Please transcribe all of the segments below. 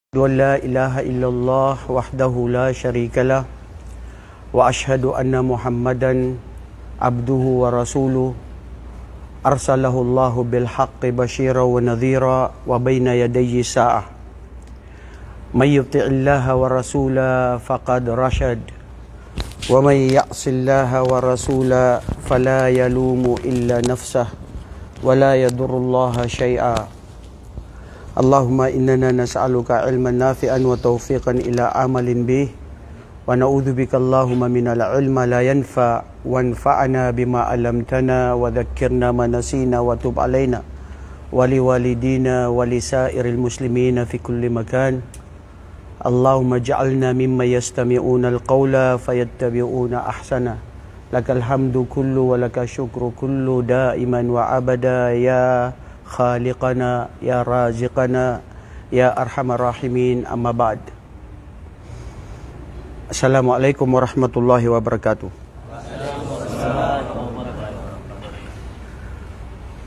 لا إله إلا الله وحده لا شريك له وأشهد أن محمدا عبده ورسوله أرسله الله بالحق بشيرا ونذيرا وبين يدي الساعة من يطع الله ورسوله فقد رشد ومن يعص الله ورسوله فلا يلوم إلا نفسه ولا يضر الله شيئا اللهم إننا نسألك علما نافعا وتوفيقا إلى عمل به ونعوذ بك اللهم من العلم لا ينفع وانفعنا بما علمتنا وذكرنا ما نسينا وتب علينا ولوالدينا ولسائر المسلمين في كل مكان اللهم اجعلنا ممن يستمعون القول فيتبعون أحسنه لك الحمد كله ولك الشكر كله دائما وأبدا يا خالقنا يا رازقنا يا أرحم الراحمين أما بعد Assalamualaikum warahmatullahi wabarakatuh.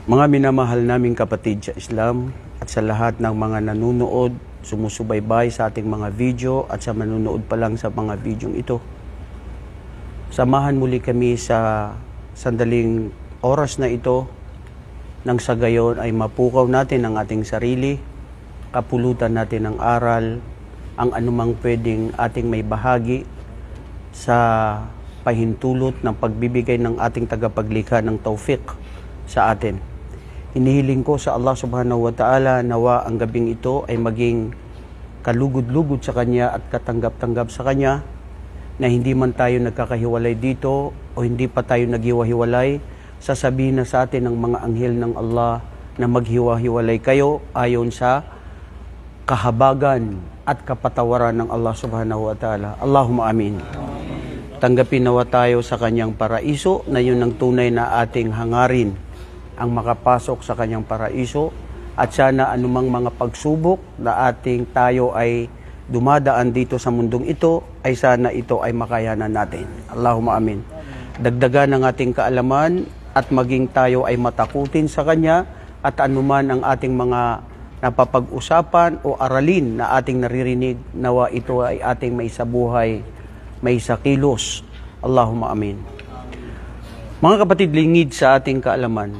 Mga minamahal naming kapatid sa Islam at sa lahat ng mga nanunood, sumusubaybay sa ating mga video at sa manunood pa lang sa mga videong ito. Samahan muli kami sa sandaling oras na ito nang sa gayon ay mapukaw natin ang ating sarili, kapulutan natin ng aral, ang anumang pwedeng ating may bahagi sa pahintulot ng pagbibigay ng ating tagapaglikha ng tawfiq sa atin. Hinihiling ko sa Allah subhanahu wa ta'ala nawa ang gabing ito ay maging kalugod-lugod sa Kanya at katanggap-tanggap sa Kanya, na hindi man tayo nagkakahiwalay dito o hindi pa tayo naghiwa-hiwalay, sasabihin na sa atin ng mga anghel ng Allah na maghiwa-hiwalay kayo ayon sa kahabagan at kapatawaran ng Allah subhanahu wa ta'ala. Allahumma amin. Tanggapin nawa tayo sa Kanyang paraiso na yun ang tunay na ating hangarin, ang makapasok sa Kanyang paraiso, at sana anumang mga pagsubok na ating tayo ay dumadaan dito sa mundong ito ay sana ito ay makayanan natin. Allahumma amin. Dagdagan ng ating kaalaman at maging tayo ay matakutin sa Kanya, at anuman ang ating mga napapag-usapan o aralin na ating naririnig, nawa ito ay ating may sabuhay, may sakilos. Allahumma amin. Mga kapatid, lingid sa ating kaalaman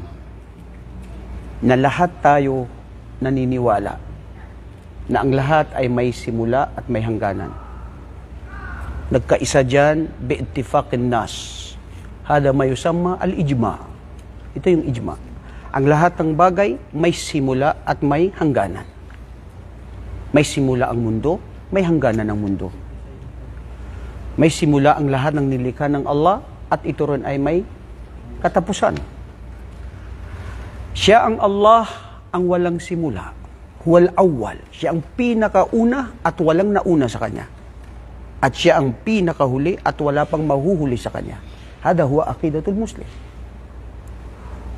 na lahat tayo naniniwala na ang lahat ay may simula at may hangganan. Nagkaisa dyan bi'ittifaqin nas. Hada may yusamma al-ijma. Ito yung ijma. Ang lahat ng bagay may simula at may hangganan. May simula ang mundo, may hangganan ang mundo. May simula ang lahat ng nilikha ng Allah at ito rin ay may katapusan. Siya ang Allah ang walang simula. Huwal awwal. Siya ang pinakauna at walang nauna sa Kanya. At siya ang pinakahuli at wala pang mahuhuli sa Kanya. Hada huwa aqidatul muslim.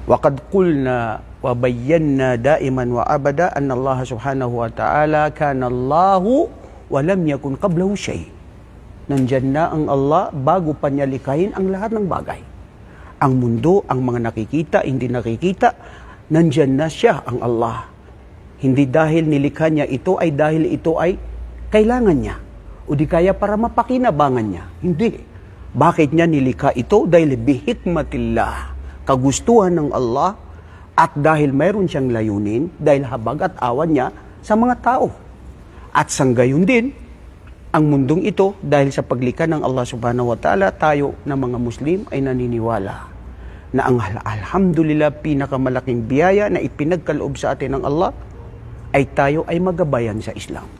Waqad qulna wa bayyana daiman wa abada anna Allah subhanahu wa ta'ala kana Allahu wa lam yakun qablahu shay. Nandyan na ang Allah bago pa niya likhain ang lahat ng bagay. Ang mundo, ang mga nakikita, hindi nakikita, nandyan na siya ang Allah. Hindi dahil nilikha niya ito ay dahil ito ay kailangan niya o di kaya para mapakinabangan niya. Hindi. Bakit niya nilikha ito? Dahil bihikmatillah, kagustuhan ng Allah, at dahil mayroon siyang layunin, dahil habag at awan niya sa mga tao. At sanggayon din, ang mundong ito, dahil sa paglikha ng Allah subhanahu wa ta'ala, tayo na mga Muslim ay naniniwala na ang alhamdulillah pinakamalaking biyaya na ipinagkaloob sa atin ng Allah ay tayo ay magabayan sa Islam.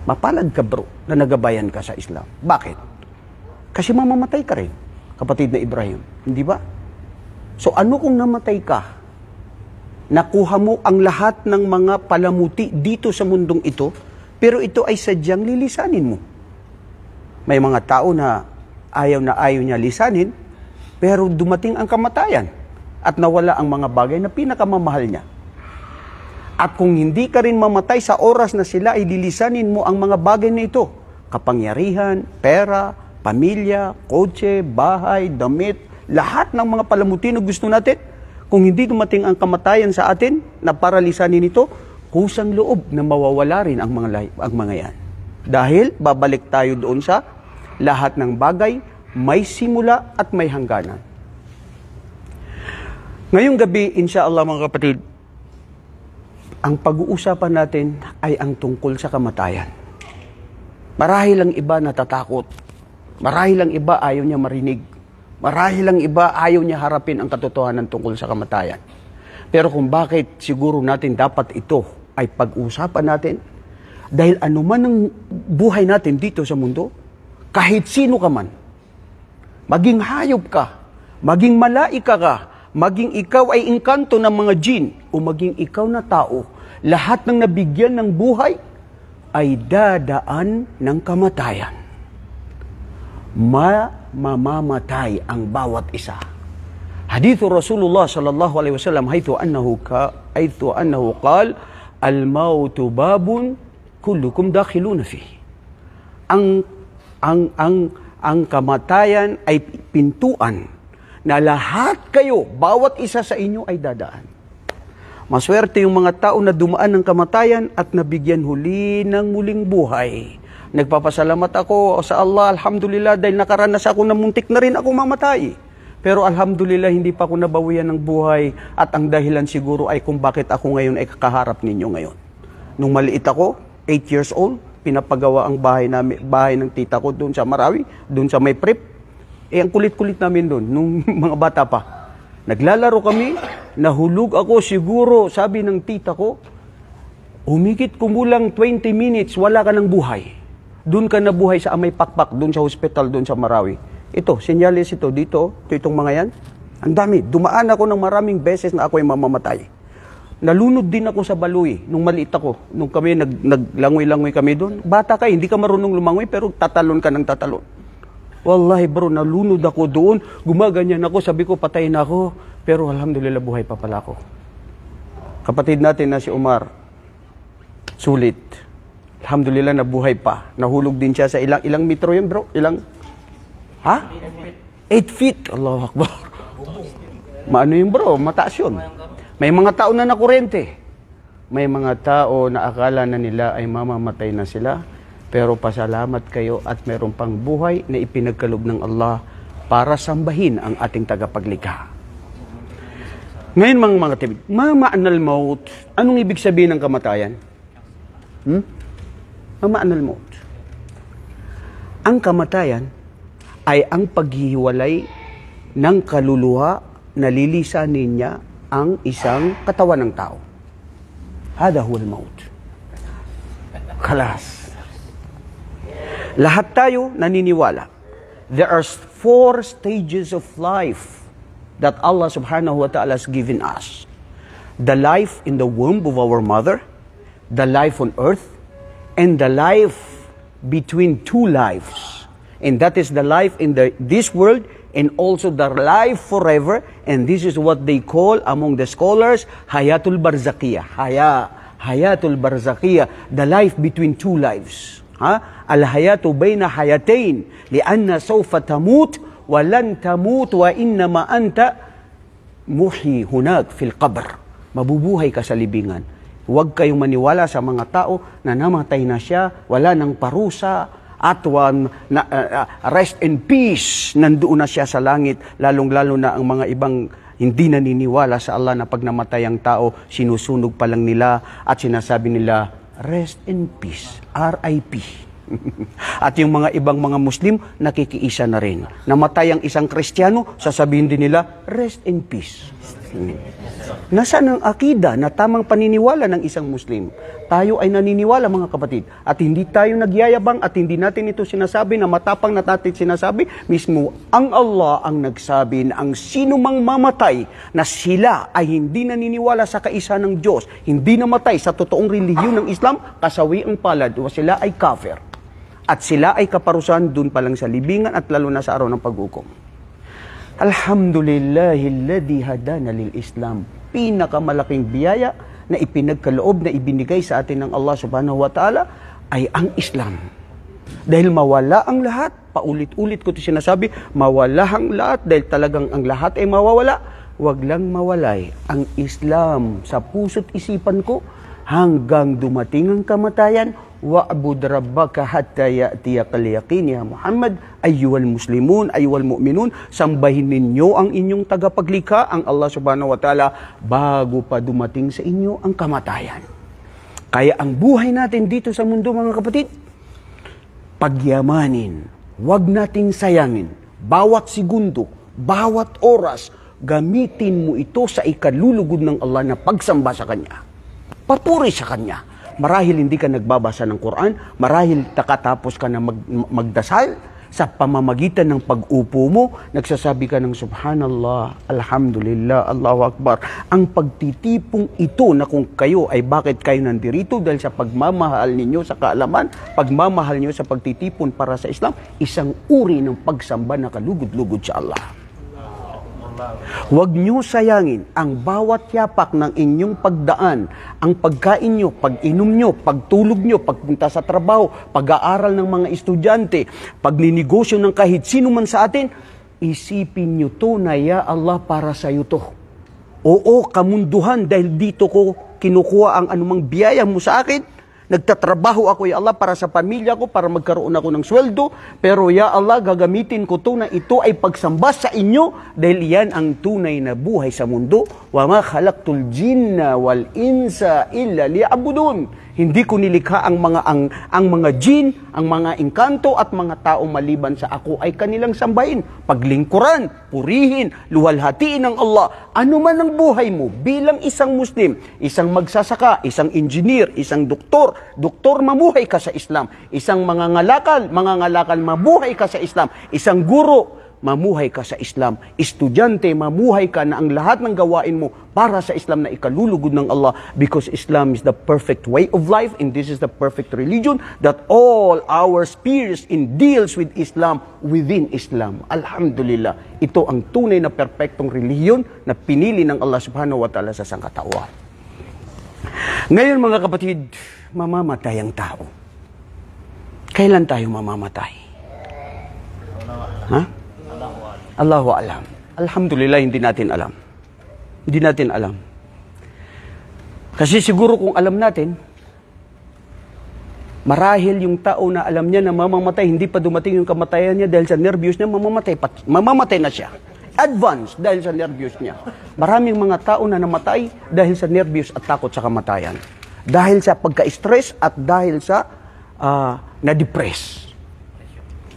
Mapalad ka bro na nagabayan ka sa Islam. Bakit? Kasi mamamatay ka rin, kapatid na Ibrahim. Hindi ba? So ano kung namatay ka? Nakuha mo ang lahat ng mga palamuti dito sa mundong ito, pero ito ay sadyang lilisanin mo. May mga tao na ayaw niya lisanin, pero dumating ang kamatayan at nawala ang mga bagay na pinakamamahal niya. At kung hindi ka rin mamatay sa oras na sila ay lilisanin mo ang mga bagay na ito, kapangyarihan, pera, pamilya, kotse, bahay, damit, lahat ng mga palamuti na gusto natin, kung hindi dumating ang kamatayan sa atin na paralisanin ito, kusang loob na mawawala rin ang mga yan. Dahil babalik tayo doon sa lahat ng bagay, may simula at may hangganan. Ngayong gabi, inshallah mga kapatid, ang pag-uusapan natin ay ang tungkol sa kamatayan. Marahil ang iba natatakot. Marahil ang iba ayaw niya marinig. Marahil ang iba ayaw niya harapin ang katotohanan tungkol sa kamatayan. Pero kung bakit siguro natin dapat ito ay pag-uusapan natin, dahil anuman ang buhay natin dito sa mundo, kahit sino ka man, maging hayop ka, maging malaika ka, maging ikaw ay engkanto ng mga jin, o maging ikaw na tao, lahat ng nabigyan ng buhay ay dadaan ng kamatayan. Mamamatay ang bawat isa. Hadithu Rasulullah sallallahu alaihi wasallam haythu annahu qal al-mautu babun kullukum dakhiluna fihi. Ang kamatayan ay pintuan na lahat kayo, bawat isa sa inyo ay dadaan. Maswerte yung mga tao na dumaan ng kamatayan at nabigyan huli ng muling buhay. Nagpapasalamat ako sa Allah, alhamdulillah, dahil nakaranas ako na muntik na rin ako mamatay. Pero alhamdulillah, hindi pa ako nabawian ng buhay at ang dahilan siguro ay kung bakit ako ngayon ay kakaharap ninyo ngayon. Nung maliit ako, 8 years old, pinapagawa ang bahay ng tita ko doon sa Marawi, doon sa may prep. Ang kulit-kulit namin doon, nung mga bata pa. Naglalaro kami, nahulog ako siguro, sabi ng tita ko, humigit kumulang 20 minutes, wala ka ng buhay. Doon ka nabuhay sa Amay Pakpak, doon sa hospital, doon sa Marawi. Ito, senyalis ito, dito itong mga yan. Ang dami, dumaan ako ng maraming beses na ako ay mamamatay. Nalunod din ako sa Baluy, nung maliit ako. Nung kami, naglangoy-langoy kami doon. Bata ka, hindi ka marunong lumangoy, pero tatalon ka ng tatalon. Wallahi bro, nalunod ako doon, gumaganyan ako, sabi ko patay na ako, pero alhamdulillah buhay pa pala ako. Kapatid natin na si Umar, sulit. Alhamdulillah nabuhay pa. Nahulog din siya sa ilang metro yun bro? Ilang? Ha? 8 feet. Allahu Akbar. Maano yun bro? Mataas yun. May mga tao na nakurente. May mga tao na akala na nila ay mamamatay na sila. Pero pasalamat kayo at meron pang buhay na ipinagkaloob ng Allah para sambahin ang ating tagapaglikha. Ngayon mga tibig, mama'anal maut, anong ibig sabihin ng kamatayan? Mama'anal maut. Ang kamatayan ay ang paghihiwalay ng kaluluwa na lilisanin niya ang isang katawan ng tao. Hada huwal maut. Kalas. Lahat tayo naniniwala. There are 4 stages of life that Allah subhanahu wa ta'ala has given us. The life in the womb of our mother, the life on earth, and the life between 2 lives. And that is the life in this world and also the life forever. And this is what they call among the scholars, Hayatul Barzakiyah. Hayatul Barzakiyah, the life between 2 lives. Al-hayatu bayna hayatain lianna sawfa tamut wa lan tamut wa innama anta muhyi hunak fil qabr. Mabubuhay ka sa libingan. Huwag kayong maniwala sa mga tao na namatay na siya, wala nang parusa, at rest in peace, nandoon na siya sa langit, lalong-lalo na ang mga ibang hindi naniniwala sa Allah na pag namatay ang tao, sinusunog pa lang nila at sinasabi nila, rest in peace, RIP. At yung mga ibang mga Muslim, nakikiisa na rin. Namatay ang isang Kristiyano, sasabihin din nila, rest in peace. Nasaan ang akida na tamang paniniwala ng isang Muslim? Tayo ay naniniwala mga kapatid. At hindi tayo nagyayabang at hindi natin ito sinasabi na matapang na natin sinasabi. Mismo ang Allah ang nagsabi na ang sino mang mamatay na sila ay hindi naniniwala sa kaisa ng Diyos, hindi namatay sa totoong relihiyon ng Islam, kasawi ang palad o sila ay kafir. At sila ay kaparusahan dun pa lang sa libingan at lalo na sa araw ng paghukom. Alhamdulillahilladzi hadana lil Islam. Pinakamalaking biyaya na ipinagkaloob na ibinigay sa atin ng Allah subhanahu wa ta'ala ay ang Islam. Dahil mawala ang lahat, paulit-ulit ko ito sinasabi, mawala ang lahat dahil talagang ang lahat ay mawawala. Huwag lang mawalay ang Islam sa puso't isipan ko hanggang dumating ang kamatayan. Wa'bud rabbaka hatta ya'tiyakal yaqin. Ya Muhammad, ayyuhal muslimun, ayyuhal mu'minun, sambahin ninyo ang inyong tagapaglikha, ang Allah subhanahu wa ta'ala, bago pa dumating sa inyo ang kamatayan. Kaya ang buhay natin dito sa mundo, mga kapatid, pagyamanin, huwag nating sayangin. Bawat segundo, bawat oras, gamitin mo ito sa ikalulugod ng Allah na pagsamba sa Kanya. Papuri sa Kanya. Marahil hindi ka nagbabasa ng Quran, marahil takatapos ka na magdasal, sa pamamagitan ng pag-upo mo, nagsasabi ka ng Subhanallah, Alhamdulillah, Allahu Akbar. Ang pagtitipong ito na kung kayo ay bakit kayo nandirito dahil sa pagmamahal ninyo sa kaalaman, pagmamahal ninyo sa pagtitipon para sa Islam, isang uri ng pagsamba na kalugod-lugod sa Allah. Huwag nyo sayangin ang bawat yapak ng inyong pagdaan, ang pagkain nyo, pag-inom nyo, pagtulog nyo, pagpunta sa trabaho, pag-aaral ng mga estudyante, pagninegosyo ng kahit sino man sa atin, isipin nyo to na ya Allah para sa iyo to. Oo, kamunduhan dahil dito ko kinukuha ang anumang biyaya mo sa akin. Nagtatrabaho ako, ya Allah, para sa pamilya ko, para magkaroon ako ng sweldo. Pero, ya Allah, gagamitin ko to na ito ay pagsamba sa inyo dahil yan ang tunay na buhay sa mundo. Wa ma khalaqtul jinna wal insa illa liya'budun. Hindi ko nilikha ang mga jin, ang mga engkanto at mga tao maliban sa ako ay kanilang sambahin, paglingkuran, purihin, luwalhatiin ng Allah. Ano man ang buhay mo bilang isang Muslim, isang magsasaka, isang engineer, isang doktor mamuhay ka sa Islam, isang mangangalakal mabuhay ka sa Islam, isang guro, mamuhay ka sa Islam, estudyante, mamuhay ka na ang lahat ng gawain mo para sa Islam na ikalulugod ng Allah, because Islam is the perfect way of life and this is the perfect religion that all our spheres in deals with Islam within Islam. Alhamdulillah, ito ang tunay na perpektong relihiyon na pinili ng Allah subhanahu wa ta'ala sa sangkatauhan. Ngayon mga kapatid, mamamatay ang tao. Kailan tayo mamamatay? Ha? Allahu alam. Alhamdulillah, hindi natin alam. Hindi natin alam. Kasi siguro kung alam natin, marahil yung tao na alam niya na mamamatay, hindi pa dumating yung kamatayan niya dahil sa nervyos niya, mamamatay na siya. Advance dahil sa nervyos niya. Maraming mga tao na namatay dahil sa nervyos at takot sa kamatayan. Dahil sa pagka-stress at dahil sa na-depress.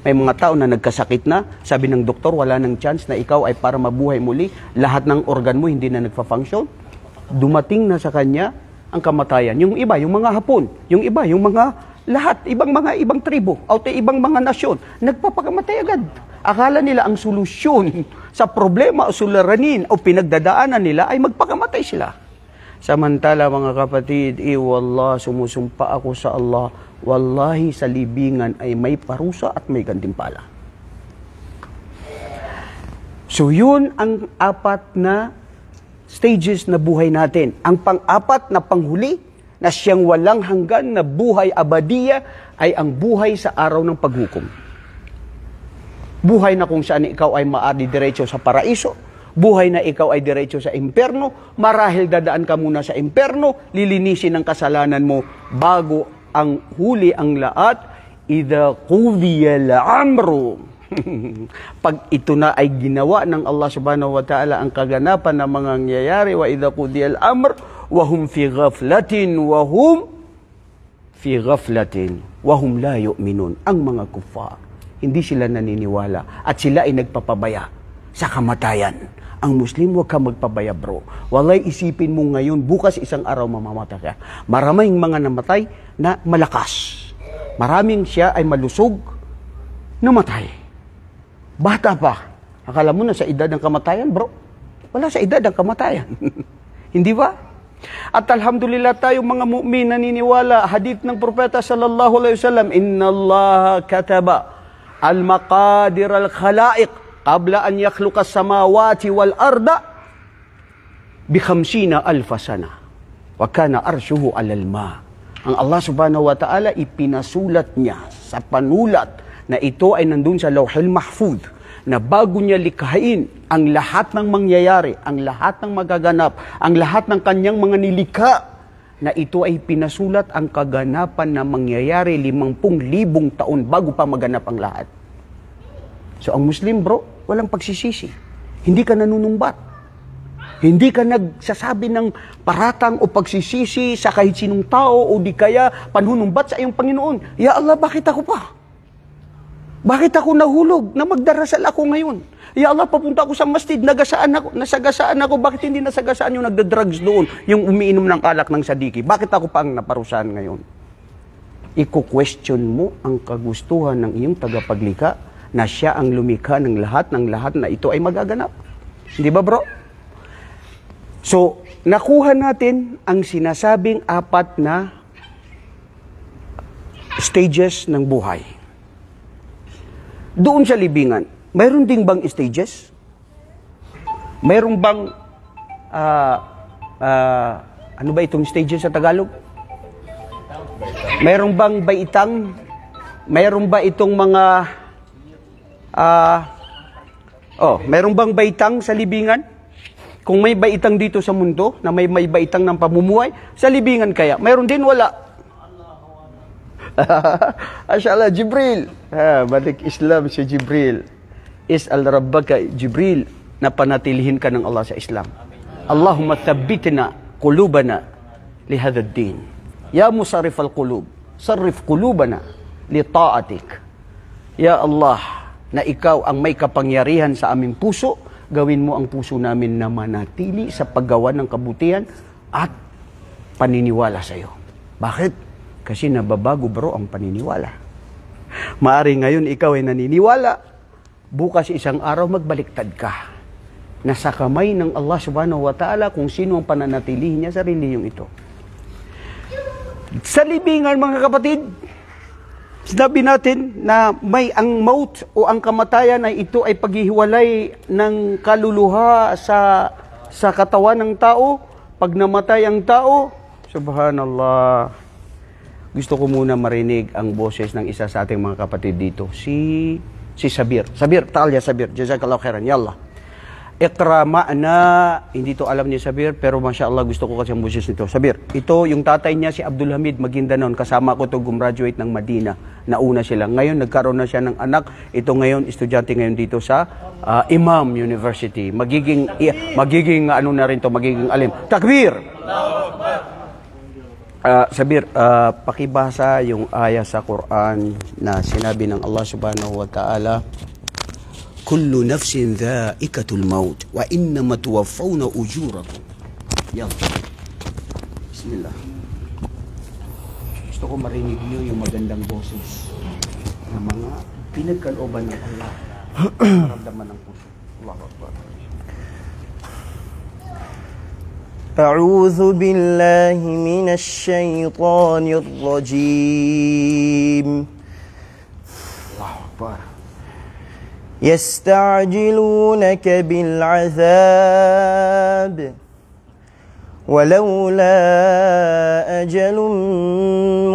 May mga tao na nagkasakit na, sabi ng doktor, wala nang chance na ikaw ay para mabuhay muli. Lahat ng organ mo hindi na nagfa-function. Dumating na sa kanya ang kamatayan. Yung iba, yung mga Hapon, yung iba, yung mga lahat, ibang tribo, ibang mga nasyon, nagpapakamatay agad. Akala nila ang solusyon sa problema o suliranin o pinagdadaanan nila ay magpakamatay sila. Samantala mga kapatid, wallah, sumusumpa ako sa Allah, wallahi sa libingan ay may parusa at may gantimpala. So yun ang apat na stages na buhay natin. Ang pang-apat na panghuli na siyang walang hanggan na buhay abadiya ay ang buhay sa araw ng paghukom. Buhay na kung saan ikaw ay maadidiretso sa paraiso, buhay na ikaw ay diretso sa imperno, marahil dadaan ka muna sa imperno, lilinisin ang kasalanan mo bago ang huli ang lahat, idha qudiya al-amru. Pag ito na ay ginawa ng Allah subhanahu wa ta'ala ang kaganapan ng mga nangyayari, wa idha qudiya al-amr, wa hum fi ghaflatin, wa hum la yu'minun. Ang mga kuffar, hindi sila naniniwala at sila ay nagpapabaya sa kamatayan. Ang Muslim, huwag ka magpabaya, bro. Walay isipin mo ngayon, bukas isang araw mamamatay ka. Maraming mga namatay na malakas. Maraming siya ay malusog, namatay. Bata pa. Akala mo na sa edad ng kamatayan, bro. Wala sa edad ng kamatayan. Hindi ba? At alhamdulillah tayo mga mu'min naniniwala, hadith ng propeta sallallahu alaihi wasallam, inna Allah kataba al-maqadir al-khalaiq qabla an yakhluqa as-samawati wal arda bi 50,000 sana wa kana arshuhu 'alal ma. Ang Allah subhanahu wa ta'ala ipinasulat niya sa panulat na ito ay nandun sa Lauhul Mahfuz na bago niya likhain ang lahat ng mangyayari, ang lahat ng magaganap, ang lahat ng kanyang mga nilikha na ito ay pinasulat ang kaganapan na mangyayari 50,000 taon bago pa maganap ang lahat. So ang Muslim, bro, walang pagsisisi. Hindi ka nanunumbat. Hindi ka nagsasabi ng paratang o pagsisisi sa kahit sinong tao o di kaya panunumbat sa iyong Panginoon. Ya Allah, bakit ako pa? Bakit ako nahulog na magdarasal ako ngayon? Ya Allah, papunta ako sa masjid, nasagasaan ako. Bakit hindi nasagasaan yung nagda-drugs doon, yung umiinom ng alak ng sadiki? Bakit ako pa ang naparusahan ngayon? Iko-question mo ang kagustuhan ng iyong tagapaglikha na siya ang lumikha ng lahat na ito ay magaganap. Hindi ba, bro? So, nakuha natin ang sinasabing 4 na stages ng buhay. Doon sa libingan, mayroon ding bang stages? Mayroon bang, ano ba itong stages sa Tagalog? Mayroon bang baitang? Mayroon ba itong mga, mayroon bang baitang sa libingan? Kung may baitang dito sa mundo, na may baitang ng pamumuhay, sa libingan kaya, mayroon din wala. Ashallah, Jibril. Balik Islam si Jibril. Is'al rabbaka Jibril na panatilihin ka ng Allah sa Islam. Allahumma thabbitna qulubana li hadha ad-din. Ya musarrif al-qulub, sarrif qulubana li ta'atik. Ya Allah, na ikaw ang may kapangyarihan sa aming puso, gawin mo ang puso namin na manatili sa paggawa ng kabutihan at paniniwala sa iyo. Bakit? Kasi nababago, bro, ang paniniwala. Maaring ngayon ikaw ay naniniwala, bukas isang araw magbaliktad ka. Nasa kamay ng Allah subhanahu wa ta'ala kung sino ang pananatilihin niya sa reliyong ito. Sa libingan, mga kapatid, sinabi natin na may ang maut o ang kamatayan ay ito ay paghihiwalay ng kaluluha sa katawan ng tao. Pag namatay ang tao, subhanallah, gusto ko muna marinig ang boses ng isa sa ating mga kapatid dito. Si Sabir. Sabir, ta'al ya Sabir. Jazakallahu khairan. Yallah. Iqra ma'na. Hindi to alam ni Sabir, pero masya Allah gusto ko kasi ang boses nito. Sabir, ito yung tatay niya si Abdul Hamid Maguindanon. Kasama ko to gumraduate ng Madina. Nauna sila. Ngayon nagkaroon na siya ng anak. Ito ngayon, estudyante ngayon dito sa Imam University. Magiging ano na rin to, magiging alim. Takbir! Sabir, pakibasa yung aya sa Quran na sinabi ng Allah subhanahu wa ta'ala, kullu nafsin dha'ikatul maut wa innama tuwaffawna ujurakum. Yan. Bismillah. Gusto ko marinig niyo yung magandang boses ng mga pinagkalooban ng Allah. Maramdaman ng puso. Allahu Akbar. أعوذ بالله من الشيطان الرجيم يستعجلونك بالعذاب ولولا أجل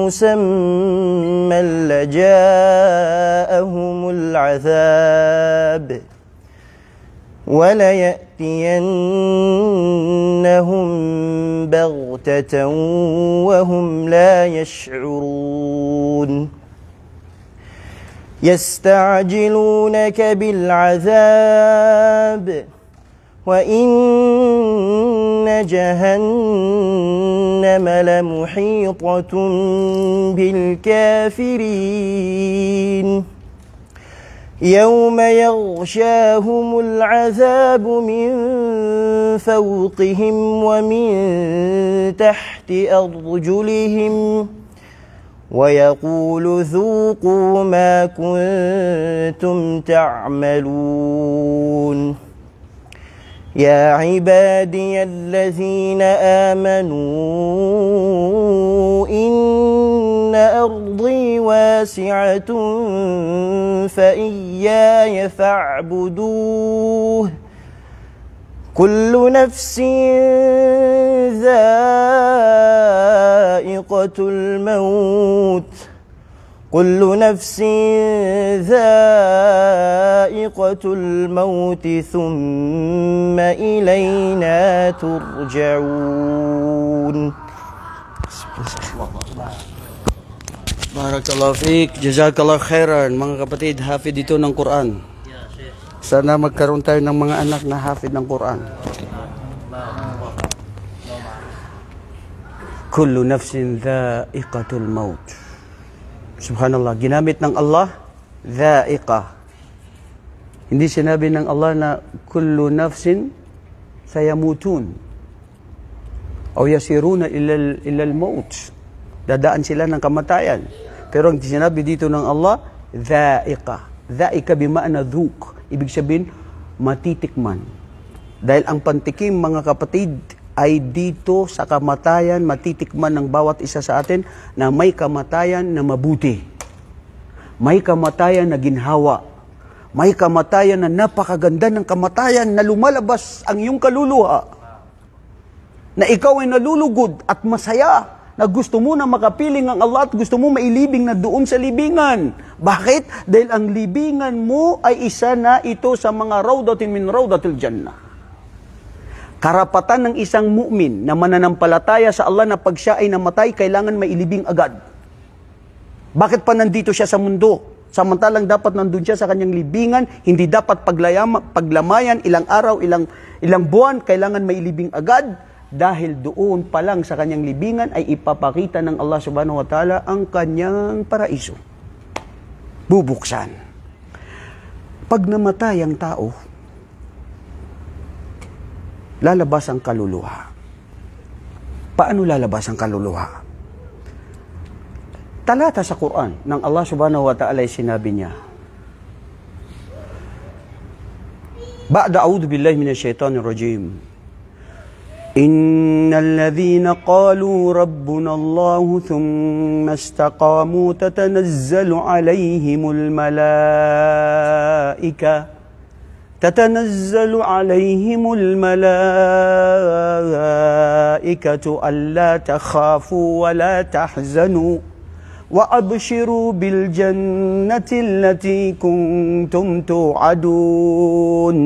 مسمى لجاءهم العذاب وليأتينهم بغتة وهم لا يشعرون يستعجلونك بالعذاب وإن جهنم لمحيطة بالكافرين يوم يغشاهم العذاب من فوقهم ومن تحت أرجلهم ويقول ذوقوا ما كنتم تعملون يا عبادي الذين آمنوا إن أرضي واسعة فإياي فاعبدوه كل نفس ذائقة الموت كل نفس ذائقة الموت ثم إلينا ترجعون Barakallahu fiik, jazakallahu khairan. Mga kapatid, hafid dito ng Quran. Sana magkaroon tayo ng mga anak na hafid ng Quran. Kullu nafsin dha'iqatul maut. Subhanallah, ginamit ng Allah, dha'iqah. Hindi sinabi ng Allah na kullu nafsin sayamutun. O yasiruna ilal maut. Dadaan sila ng kamatayan. Pero ang sinabi dito ng Allah, dha'iqah. Dha'iqah bima'na dhuk. Ibig sabihin, matitikman. Dahil ang pantikim, mga kapatid, ay dito sa kamatayan, matitikman ng bawat isa sa atin na may kamatayan na mabuti. May kamatayan na ginhawa. May kamatayan na napakaganda ng kamatayan na lumalabas ang iyong kaluluha. Na ikaw ay nalulugod at masaya na gusto mo na makapiling ang Allah at gusto mo mailibing na doon sa libingan. Bakit? Dahil ang libingan mo ay isa na ito sa mga rawdatin min rawdatil jannah. Karapatan ng isang mu'min na mananampalataya sa Allah na pag siya ay namatay, kailangan mailibing agad. Bakit pa nandito siya sa mundo? Samantalang dapat nandun siya sa kanyang libingan, hindi dapat paglamayan, ilang araw, ilang buwan, kailangan mailibing agad. Dahil doon pa lang sa kanyang libingan ay ipapakita ng Allah subhanahu wa ta'ala ang kanyang paraiso. Bubuksan. Pag namatay ang tao, lalabas ang kaluluha. Paano lalabas ang kaluluha? Talata sa Quran ng Allah subhanahu wa ta'ala ay sinabi niya, Ba'da a'udhu billahi minash shaitanir rajim. إن الذين قالوا ربنا الله ثم استقاموا تتنزل عليهم الملائكة ألا تخافوا ولا تحزنوا وأبشروا بالجنة التي كنتم توعدون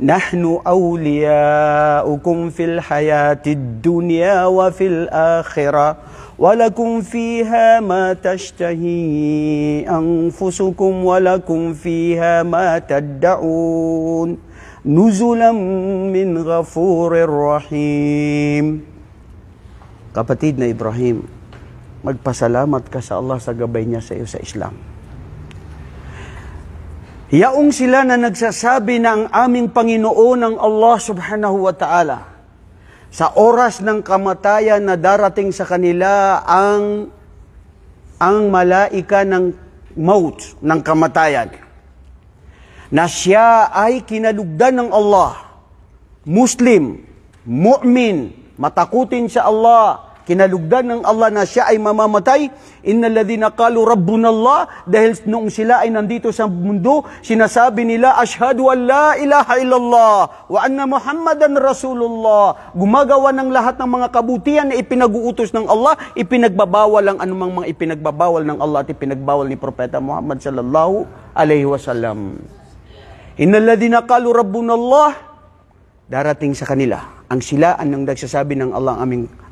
نحن أولياؤكم في الحياة الدنيا وفي الآخرة ولكم فيها ما تشتهي أنفسكم ولكم فيها ما تدعون نزلا من غفور رحيم. Kapatid na Ibrahim, magpasalamat ka sa Allah sa gabay niya sa iyo sa Islam. Yaong sila na nagsasabi na ang aming Panginoon ang Allah subhanahu wa ta'ala, sa oras ng kamatayan na darating sa kanila ang malaika ng maut, ng kamatayan, na siya ay kinalugdan ng Allah, Muslim, mu'min, matakutin sa Allah, kinalugdan ng Allah na siya ay mamamatay. Innal ladhina qalu rabbuna Allah, dahil noong sila ay nandito sa mundo, sinasabi nila ashhadu an la ilaha illallah wa anna Muhammadan Rasulullah. Gumagawa ng lahat ng mga kabutihan na ipinag-uutos ng Allah, ipinagbabawal ang anumang mga ipinagbabawal ng Allah at ipinagbawal ni Propeta Muhammad sallallahu alaihi wasallam. Innal ladhina qalu rabbuna Allah, darating sa kanila ang silaan ng nagsasabi ng Allah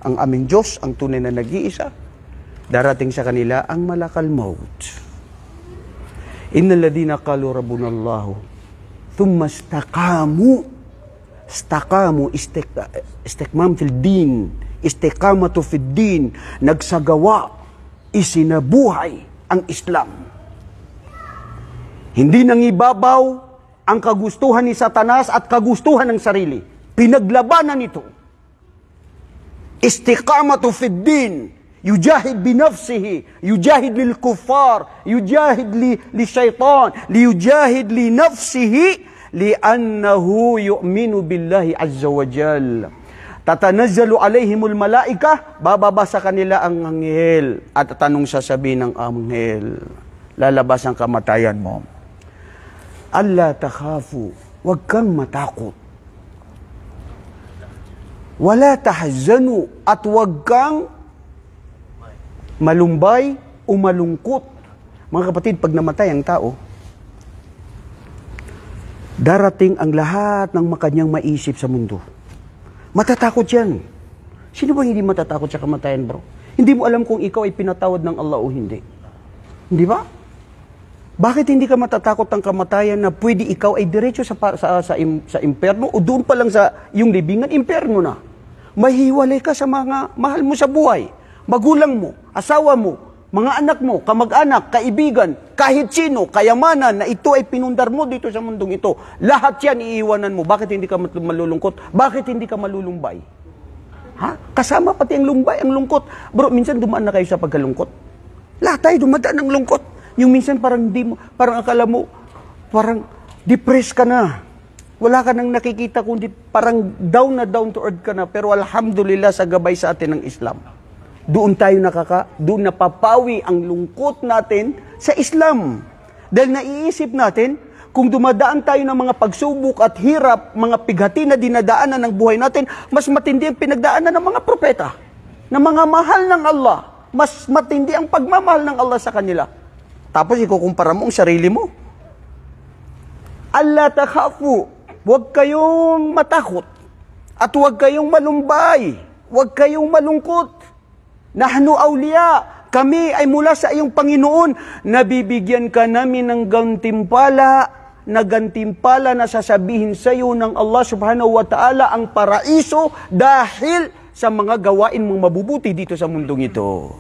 ang aming Diyos, ang tunay na nag-iisa. Darating sa kanila ang malakal maut. Innal ladhina qalu rabbuna Allah thumma istaqamu istikmam fil din, istiqamatu fid din, nagsagawa, isinabuhay ang Islam. Hindi nangibabaw ang kagustuhan ni Satanas at kagustuhan ng sarili. Pinaglabanan ito. Istiqamatu fid din, yujahid binafsihi, yujahid lil kuffar, yujahid li shaytan, yujahid li nafsihi, li'annahu yu'minu billahi azza wa jal. Tatanazzalu alaihimul malaika, bababa sa kanila ang anghel, at tanong sasabihin ng anghel, lalabas ang kamatayan mo. Alla takhafu, wag kang matakot. Wala tahzanu, at wag kang malumbay o malungkot. Mga kapatid, pag namatay ang tao, darating ang lahat ng makanyang maisip sa mundo. Matatakot yan. Sino ba hindi matatakot sa kamatayan, bro? Hindi mo alam kung ikaw ay pinatawad ng Allah o hindi. Hindi ba? Bakit hindi ka matatakot ng kamatayan na pwede ikaw ay diretso sa impyerno o doon pa lang sa iyong libingan, impyerno na? Mahiwalay ka sa mga mahal mo sa buhay, magulang mo, asawa mo, mga anak mo, kamag-anak, kaibigan, kahit sino, kayamanan na ito ay pinundar mo dito sa mundong ito. Lahat yan iiwanan mo. Bakit hindi ka malulungkot? Bakit hindi ka malulumbay? Ha? Kasama pati ang lumbay, ang lungkot. Bro, minsan dumaan na kayo sa pagkalungkot. Lahat tayo dumadaan ng lungkot. Yung minsan parang parang akala mo, parang depressed ka na. Wala ka nang nakikita kundi parang down to earth ka na. Pero alhamdulillah sa gabay sa atin ng Islam. Doon tayo doon napapawi ang lungkot natin sa Islam. Dahil naiisip natin, kung dumadaan tayo ng mga pagsubok at hirap, mga pighati na dinadaanan ng buhay natin, mas matindi ang pinagdaanan ng mga propeta, ng mga mahal ng Allah. Mas matindi ang pagmamahal ng Allah sa kanila. Tapos ikukumpara mo ang sarili mo. Allah takhafu, huwag kayong matakot at huwag kayong malumbay, huwag kayong malungkot. Nahnu awliya, kami ay mula sa iyong Panginoon, nabibigyan ka namin ng gantimpala na sasabihin sa iyo ng Allah subhanahu wa ta'ala ang paraiso dahil sa mga gawain mong mabubuti dito sa mundong ito.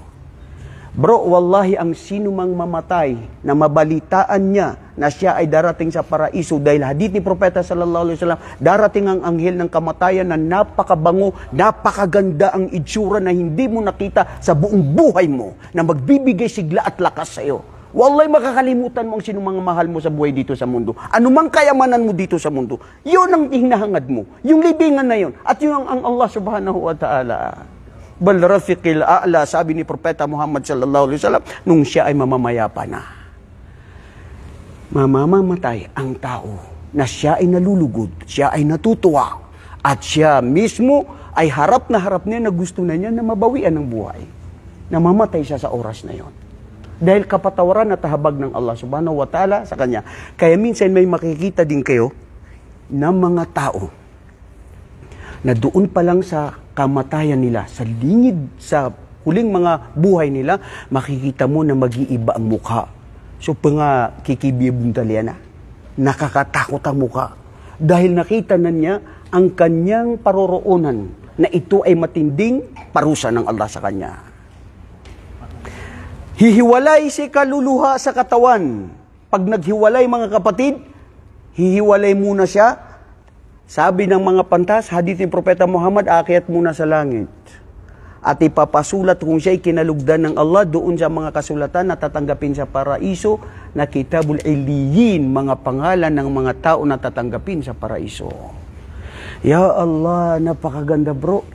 Bro, wallahi ang sino mang mamatay na mabalitaan niya na siya ay darating sa paraiso dahil hadith ni Propeta sallallahu alaihi wasallam, darating ang anghel ng kamatayan na napakabango, napakaganda ang itsura na hindi mo nakita sa buong buhay mo, na magbibigay sigla at lakas sa iyo. Wallahi makakalimutan mo ang sino mang mahal mo sa buhay dito sa mundo. Ano mang kayamanan mo dito sa mundo, yun ang hinahangad mo. Yung libingan na yun. At yun ang Allah subhanahu wa ta'ala. Bal rafiqil a'la, sabi ni Propeta Muhammad sallallahu alaihi wasallam nung siya ay mamamayapa na. Mamamatay ang tao na siya ay nalulugod, siya ay natutuwa, at siya mismo ay harap niya na gusto na niya na mabawian ng buhay. Namamatay siya sa oras na yon. Dahil kapatawaran at habag ng Allah subhanahu wa ta'ala sa kanya. Kaya minsan may makikita din kayo ng mga tao na doon pa lang sa kamatayan nila, sa lingid, sa huling mga buhay nila, makikita mo na mag-iiba ang mukha. So, nga kikibibong talyana, nakakatakot ang mukha. Dahil nakita na niya ang kanyang paroroonan na ito ay matinding parusa ng Allah sa kanya. Hihiwalay si kaluluha sa katawan. Pag naghiwalay mga kapatid, hihiwalay muna siya. Sabi ng mga pantas, hadith ni Propeta Muhammad, aakyat muna sa langit. At ipapasulat kung siya ay kinalugdan ng Allah doon sa mga kasulatan na tatanggapin sa paraiso na kitabul iliyin, mga pangalan ng mga tao na tatanggapin sa paraiso. Ya Allah, napakaganda bro.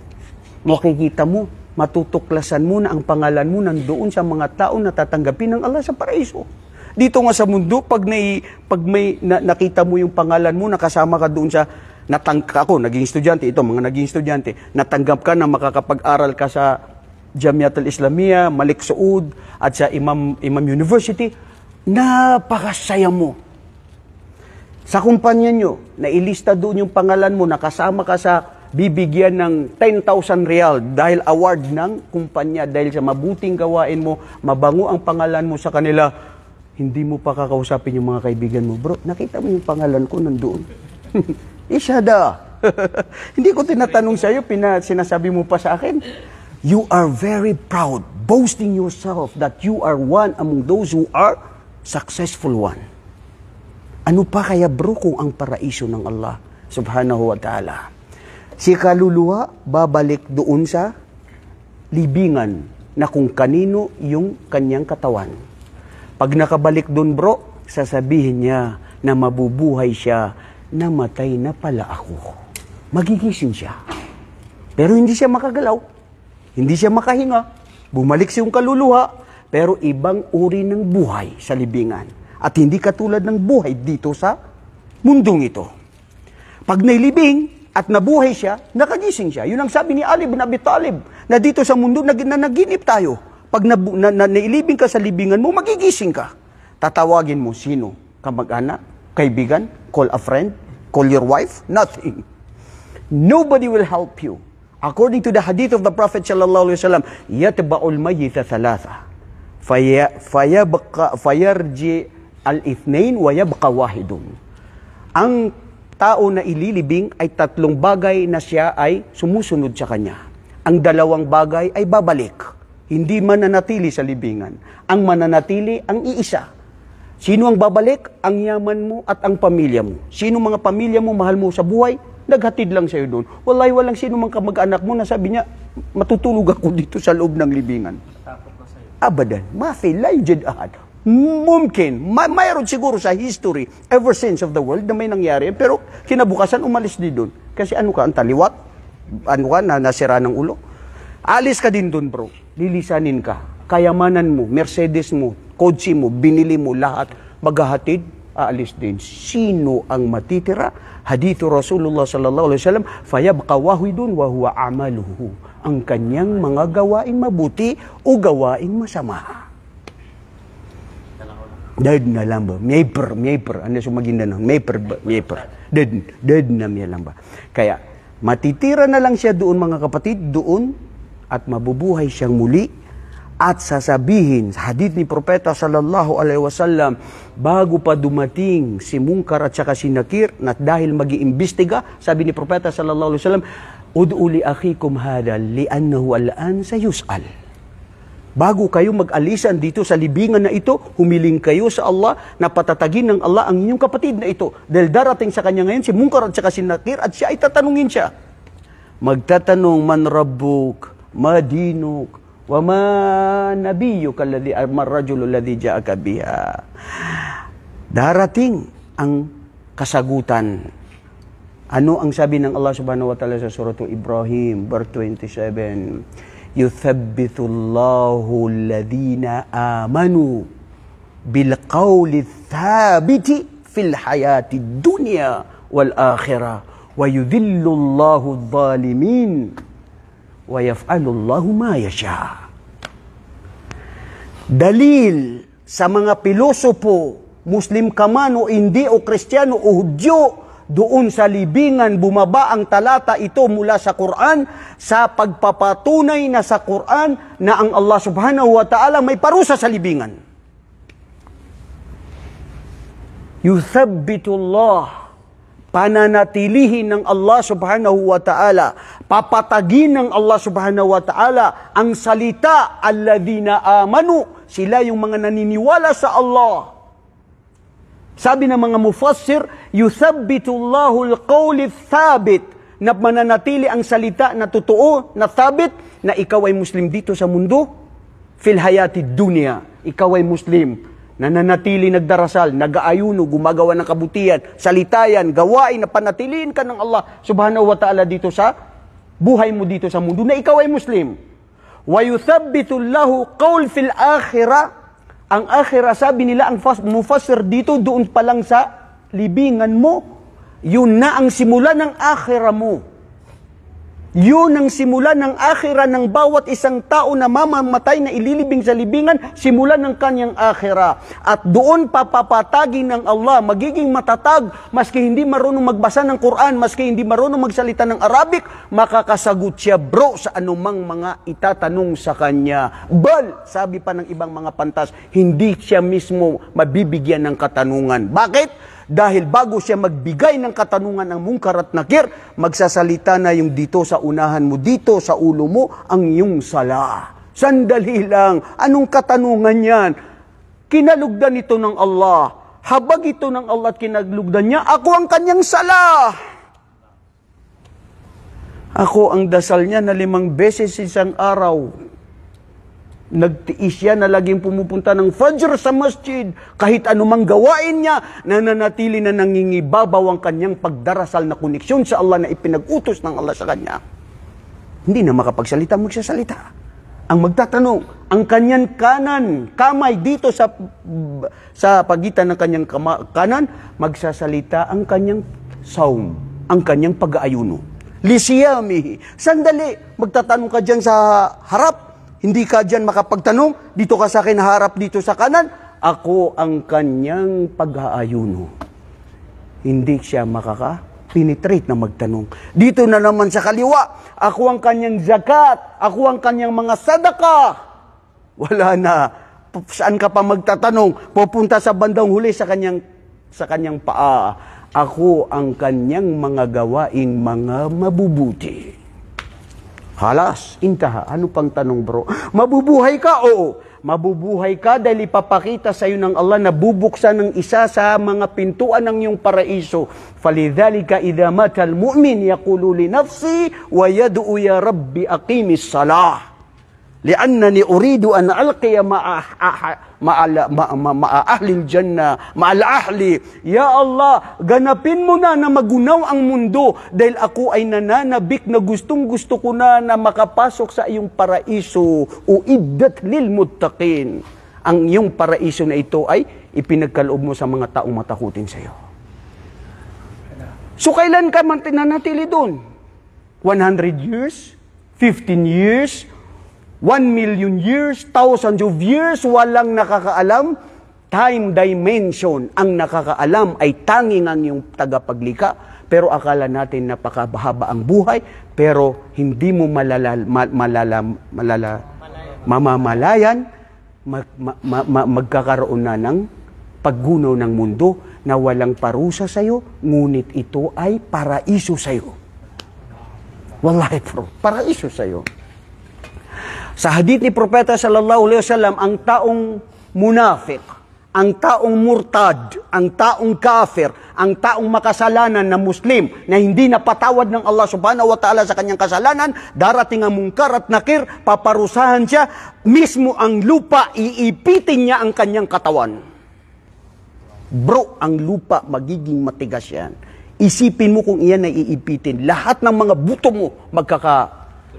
Makikita mo, matutuklasan mo na ang pangalan mo nandoon sa mga tao na tatanggapin ng Allah sa paraiso. Dito nga sa mundo, pag may nakita mo yung pangalan mo, nakasama ka doon sa ako, naging estudyante, ito, mga naging estudyante, natanggap ka na makakapag-aral ka sa Jamiat al-Islamiyah, Malik Saud, at sa Imam University, napakasaya mo. Sa kumpanya nyo, nailista doon yung pangalan mo, nakasama ka sa bibigyan ng 10,000 real dahil award ng kumpanya, dahil sa mabuting gawain mo, mabango ang pangalan mo sa kanila, hindi mo pa kakausapin yung mga kaibigan mo. Bro, nakita mo yung pangalan ko nandoon. Isyada. Hindi ko tinatanong sa iyo, sinasabi mo pa sa akin. You are very proud, boasting yourself that you are one among those who are successful one. Ano pa kaya bro kung ang paraiso ng Allah subhanahu wa ta'ala? Si kaluluwa babalik doon sa libingan na kung kanino yung kanyang katawan. Pag nakabalik doon bro, sasabihin niya na mabubuhay siya, namatay na pala ako. Magigising siya. Pero hindi siya makagalaw. Hindi siya makahinga. Bumalik siyang kaluluwa. Pero ibang uri ng buhay sa libingan. At hindi katulad ng buhay dito sa mundong ito. Pag nailibing at nabuhay siya, nakagising siya. Yun ang sabi ni Ali bin Abi Talib, na dito sa mundo na naginip tayo. Pag nailibing ka sa libingan mo, magigising ka. Tatawagin mo sino? Kamag-anak? Kaibigan? Call a friend? Call your wife? Nothing. Nobody will help you. According to the hadith of the Prophet sallallahu alaihi wasallam, yatba'ul mayyita thalatha. Fayarji al-ithnain wa yabqa wahidun. Ang tao na ililibing ay tatlong bagay na siya ay sumusunod sa kanya. Ang dalawang bagay ay babalik. Hindi mananatili sa libingan. Ang mananatili ang iisa. Sino ang babalik? Ang yaman mo at ang pamilya mo. Sino mga pamilya mo, mahal mo sa buhay? Naghatid lang sa'yo doon. Wallahi, walang sino mang kamag-anak mo na sabi niya, matutulog ako dito sa loob ng libingan. Abadan. Mafi, la yujad ahad. Mumkin. Mayroon siguro sa history, ever since of the world, na may nangyari. Pero kinabukasan, umalis din doon. Kasi ano ka, ang taliwat? Ano ka, nasira ng ulo? Alis ka din doon, bro. Lilisanin ka. Kayamanan mo, Mercedes mo, kotse mo, binili mo lahat, maghahatid, aalis din. Sino ang matitira? Hadithu Rasulullah sallallahu alaihi wasallam, fayabqa wahidun wa huwa amaluhu. Ang kanyang mga gawain mabuti o gawain masama. Dead na lang ba? Mayper. Ano sa Maguindanao? Mayper. Dead na miya lang ba? Kaya, matitira na lang siya doon, mga kapatid, doon, at mabubuhay siyang muli. At sasabihin, hadith ni Propeta sallallahu alaihi wasallam, bago pa dumating si Munkar at saka si Nakir, na dahil mag-iimbestiga, sabi ni Propeta sallallahu alaihi wasallam, ud'u li akhikum hada li'annahu al'an sayus'al. Bago kayo mag-alisan dito sa libingan na ito, humiling kayo sa Allah na patatagin ng Allah ang inyong kapatid na ito. Dahil darating sa kanya ngayon si Munkar at saka si Nakir at siya ay tatanungin siya. Magtatanong, man rabbuk, ma dinuk, wa ma nabiyyuka alladhi marrajulu alladhi ja'aka biha. Darating ang kasagutan. Ano ang sabi ng Allah subhanahu wa ta'ala sa surah Ibrahim, verse 27? Yuthabbitu Allahu alladhina amanu bilqawli thabiti fil hayati dunya wal akhirah wa yudhillu Allahu adh-dhalimin wa yaf'alu Allahu ma yasha. Dalil sa mga pilosopo, Muslim ka man o hindi o Kristiyano o Hudyo, doon sa libingan bumaba ang talata ito mula sa Quran sa pagpapatunay na sa Quran na ang Allah subhanahu wa ta'ala may parusa sa libingan. Yuthabbitullah, pananatilihin ng Allah subhanahu wa ta'ala, papatagin ng Allah subhanahu wa ta'ala ang salita, alladhina amanu, sila yung mga naniniwala sa Allah. Sabi ng mga mufassir, yuthabbitullahu al-qawli thabit, na mananatili ang salita na totoo, na thabit, na ikaw ay Muslim dito sa mundo, fil hayati dunya, ikaw ay Muslim, nananatili, nagdarasal, nag-aayuno, gumagawa ng kabutihan, salitayan, gawain na panatiliin ka ng Allah subhanahu wa ta'ala dito sa buhay mo dito sa mundo, na ikaw ay Muslim. Wa yuthabbitullahu qawl fil akhirah. Ang akhirah, sabi nila, ang mufassir dito, doon pa lang sa libingan mo, yun na ang simula ng akhirah mo. Yun ang simula ng akhirah ng bawat isang tao na mamamatay na ililibing sa libingan, simula ng kanyang akhirah. At doon papapatagin ng Allah, magiging matatag, maski hindi marunong magbasa ng Quran, maski hindi marunong magsalita ng Arabic, makakasagot siya, bro, sa anumang mga itatanong sa kanya. Bal, sabi pa ng ibang mga pantas, hindi siya mismo mabibigyan ng katanungan. Bakit? Dahil bago siya magbigay ng katanungan ng Munkar at Nakir, magsasalita na yung dito sa unahan mo, dito sa ulo mo, ang iyong sala. Sandali lang, anong katanungan yan? Kinalugdan ito ng Allah. Habag ito ng Allah at kinalugdan niya, ako ang kanyang sala. Ako ang dasal niya na 5 beses isang araw. Nagtiis siya na laging pumupunta ng Fajr sa masjid. Kahit anumang gawain niya, nananatili na nangingibabaw ang kanyang pagdarasal na koneksyon sa Allah na ipinag-utos ng Allah sa kanya. Hindi na makapagsalita, magsasalita. Ang magtatanong, ang kanyang kamay dito sa pagitan ng kanyang kanan, magsasalita ang kanyang saum, ang kanyang pag-aayuno. Lisiyamihi. Sandali, magtatanong ka dyan sa harap, hindi ka dyan makapagtanong, dito ka sa akin harap dito sa kanan, ako ang kanyang pag-aayuno. Hindi siya penetrate na magtanong. Dito na naman sa kaliwa, ako ang kanyang zakat, ako ang kanyang mga sadaka. Wala na. Saan ka pa magtatanong? Pupunta sa bandang huli sa kanyang paa. Ako ang kanyang mga gawaing mga mabubuti. Halas, intaha. Ano pang tanong, bro? Mabubuhay ka? Oo. Mabubuhay ka dahil ipapakita sa iyo ng Allah na bubuksan ng isa sa mga pintuan ng iyong paraiso. Falidhalika idha matal mu'min yaqulu li nafsi wa yad'u ya rabbi aqimis salah. Li'annani uridu an alqiya ma'a ahlil jannah, ma'al ahli. Ya Allah, ganapin mo na magunaw ang mundo dahil ako ay nananabik na gustong-gusto ko na makapasok sa iyong paraiso. Uiddat lil muttaqin. Ang iyong paraiso na ito ay ipinagkaloob mo sa mga taong matakutin sa iyo. So kailan ka mananatili doon? 100 years? 15 years? 1 million years, thousands of years, walang nakakaalam. Time dimension, ang nakakaalam ay tanging ang iyong tagapaglikha. Pero akala natin napakahaba ang buhay, pero hindi mo mamamalayan, magkakaroon na ng paggunaw ng mundo na walang parusa sa iyo, ngunit ito ay paraiso sa iyo. Wallahi bro, paraiso sa iyo. Sa hadith ni Propeta sallallahu alaihi wasallam, ang taong munafik, ang taong murtad, ang taong kafir, ang taong makasalanan na Muslim na hindi napatawad ng Allah subhanahu wa ta'ala sa kanyang kasalanan, darating ang mungkar at nakir, paparusahan siya, mismo ang lupa, iipitin niya ang kanyang katawan. Bro, ang lupa magiging matigas yan. Isipin mo kung iyan ay iipitin. Lahat ng mga buto mo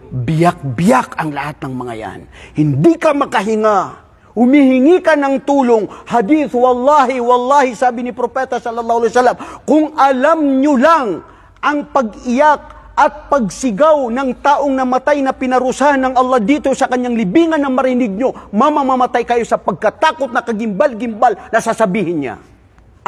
biyak-biyak ang lahat ng mga yan. Hindi ka makahinga. Humihingi ka ng tulong. Hadith, wallahi, sabi ni Propeta sallallahu alaihi wasallam, kung alam nyo lang ang pag-iyak at pagsigaw ng taong namatay na pinarusahan ng Allah dito sa kanyang libingan na marinig nyo, mamamatay kayo sa pagkatakot na kagimbal-gimbal na sasabihin niya.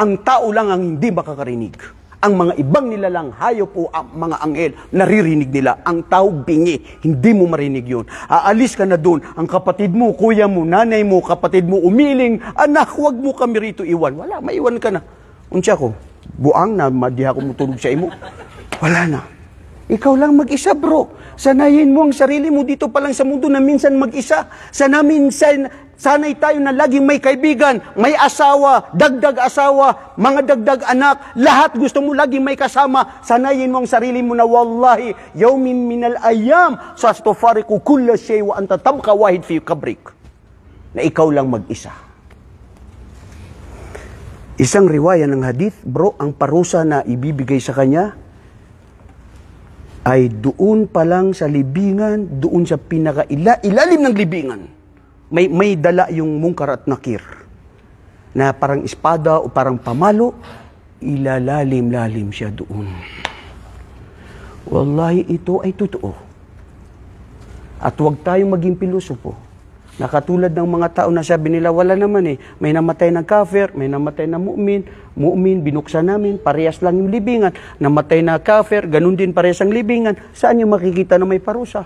Ang tao lang ang hindi makakarinig. Ang mga ibang nilalang hayop o mga anghel, naririnig nila. Ang tao bingi, hindi mo marinig yun. Aalis ka na doon, ang kapatid mo, kuya mo, nanay mo, kapatid mo, umiling, anak, huwag mo kami rito iwan. Wala, maiwan ka na. Unsya ko, buang na, madiha ko mutulog sa imo. Wala na. Ikaw lang mag-isa, bro. Sanayin mo ang sarili mo dito pa lang sa mundo na minsan mag-isa. Sanay tayo na laging may kaibigan, may asawa, dagdag asawa, mga dagdag anak. Lahat gusto mo laging may kasama. Sanayin mo ang sarili mo na wallahi, yawmin minal ayam, sastufariku kulla shay wa anta tabqa wahid fi kabrik. Na ikaw lang mag-isa. Isang riwaya ng hadith, bro, ang parusa na ibibigay sa kanya, ay doon pa lang sa libingan, doon sa pinaka-ilalim ng libingan, may dala yung mungkar at nakir na parang espada o parang pamalo, ilalalim-lalim siya doon. Wallahi, ito ay totoo. At huwag tayong maging pilosopo. Nakatulad ng mga tao na sabi nila, wala naman may namatay ng kafir, may namatay na mu'min, binuksan namin, parehas lang yung libingan. Namatay na kafir, ganun din parehas ang libingan. Saan yung makikita na may parusa?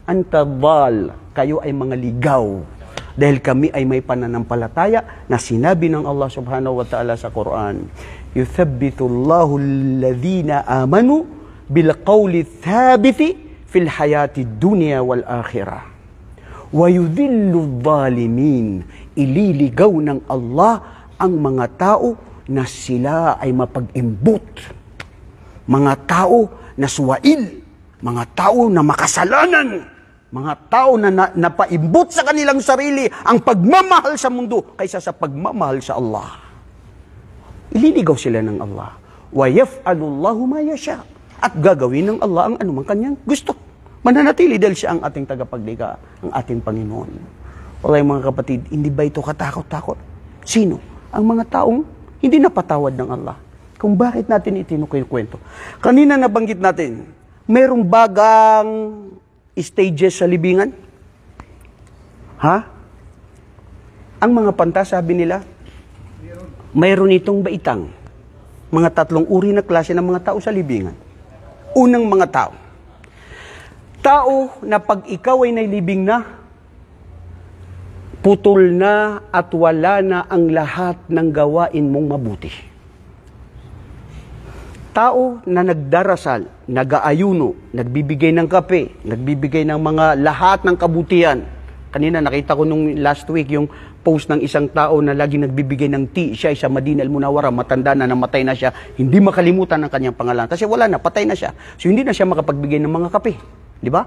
Antabal, kayo ay mga ligaw. Dahil kami ay may pananampalataya na sinabi ng Allah subhanahu wa ta'ala sa Quran, yuthabbitu Allahu alladhina amanu bilqawli thabiti fil hayati dunya wal akhirah. Wayudillu dhalimin, ililigaw ng Allah ang mga tao na sila ay mapag-imbot. Mga tao na suwail, mga tao na makasalanan, mga tao na napaimbot sa kanilang sarili ang pagmamahal sa mundo kaysa sa pagmamahal sa Allah. Ililigaw sila ng Allah. Wa yaf'alullahu ma yasha. At gagawin ng Allah ang anumang kanyang gusto. Mananatili dahil siya ang ating tagapaglikha, ang ating Panginoon. Wallahi mga kapatid, hindi ba ito katakot-takot? Sino? Ang mga taong hindi napatawad ng Allah. Kung bakit natin itinukwento. Kanina nabanggit natin, mayroong bagang stages sa libingan? Ha? Ang mga panta, sabi nila, mayroon itong baitang. Mga tatlong uri na klase ng mga tao sa libingan. Unang mga tao. Tao na pag ikaw ay nailibing na, putol na at wala na ang lahat ng gawain mong mabuti. Tao na nagdarasal, nag-aayuno, nagbibigay ng kape, nagbibigay ng mga lahat ng kabutihan. Kanina nakita ko nung last week yung post ng isang tao na lagi nagbibigay ng tea. Siya ay sa Madinah al-Munawwara, matanda na, namatay na siya. Hindi makalimutan ang kanyang pangalan. Kasi wala na, patay na siya. So hindi na siya makapagbigay ng mga kape. Di ba?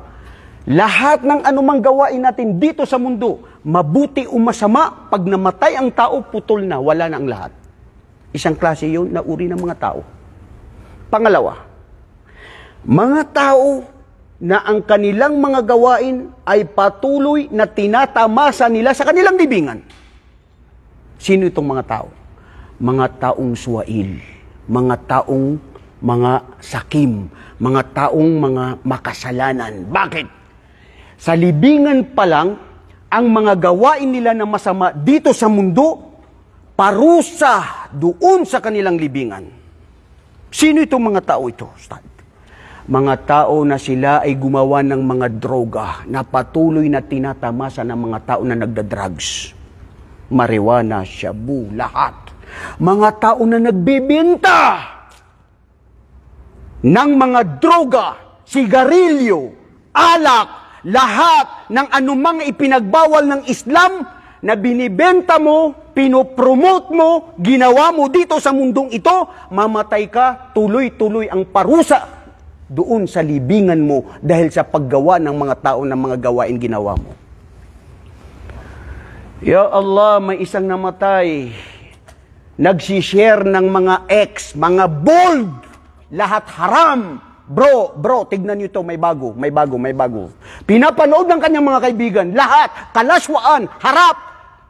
Lahat ng anumang gawain natin dito sa mundo, mabuti o masama, pag namatay ang tao, putol na, wala na ang lahat. Isang klase yun na uri ng mga tao. Pangalawa, mga tao na ang kanilang mga gawain ay patuloy na tinatamasa nila sa kanilang libingan. Sino itong mga tao? Mga taong suwail, mga taong mga sakim, mga taong mga makasalanan. Bakit? Sa libingan pa lang, ang mga gawain nila na masama dito sa mundo, parusa doon sa kanilang libingan. Sino itong mga tao ito, Ustad? Mga tao na sila ay gumawa ng mga droga na patuloy na tinatamasa ng mga tao na nagda-drugs. Marijuana, shabu, lahat. Mga tao na nagbibenta ng mga droga, sigarilyo, alak, lahat ng anumang ipinagbawal ng Islam na binibenta mo, pinopromote mo, ginawa mo dito sa mundong ito, mamatay ka, tuloy-tuloy ang parusa doon sa libingan mo dahil sa paggawa ng mga tao ng mga gawain ginawa mo. Ya Allah, may isang namatay. Nagsishare ng mga ex, mga bold, lahat haram. Bro, tignan nyo ito, may bago. Pinapanood ng kanyang mga kaibigan, lahat, kalaswaan,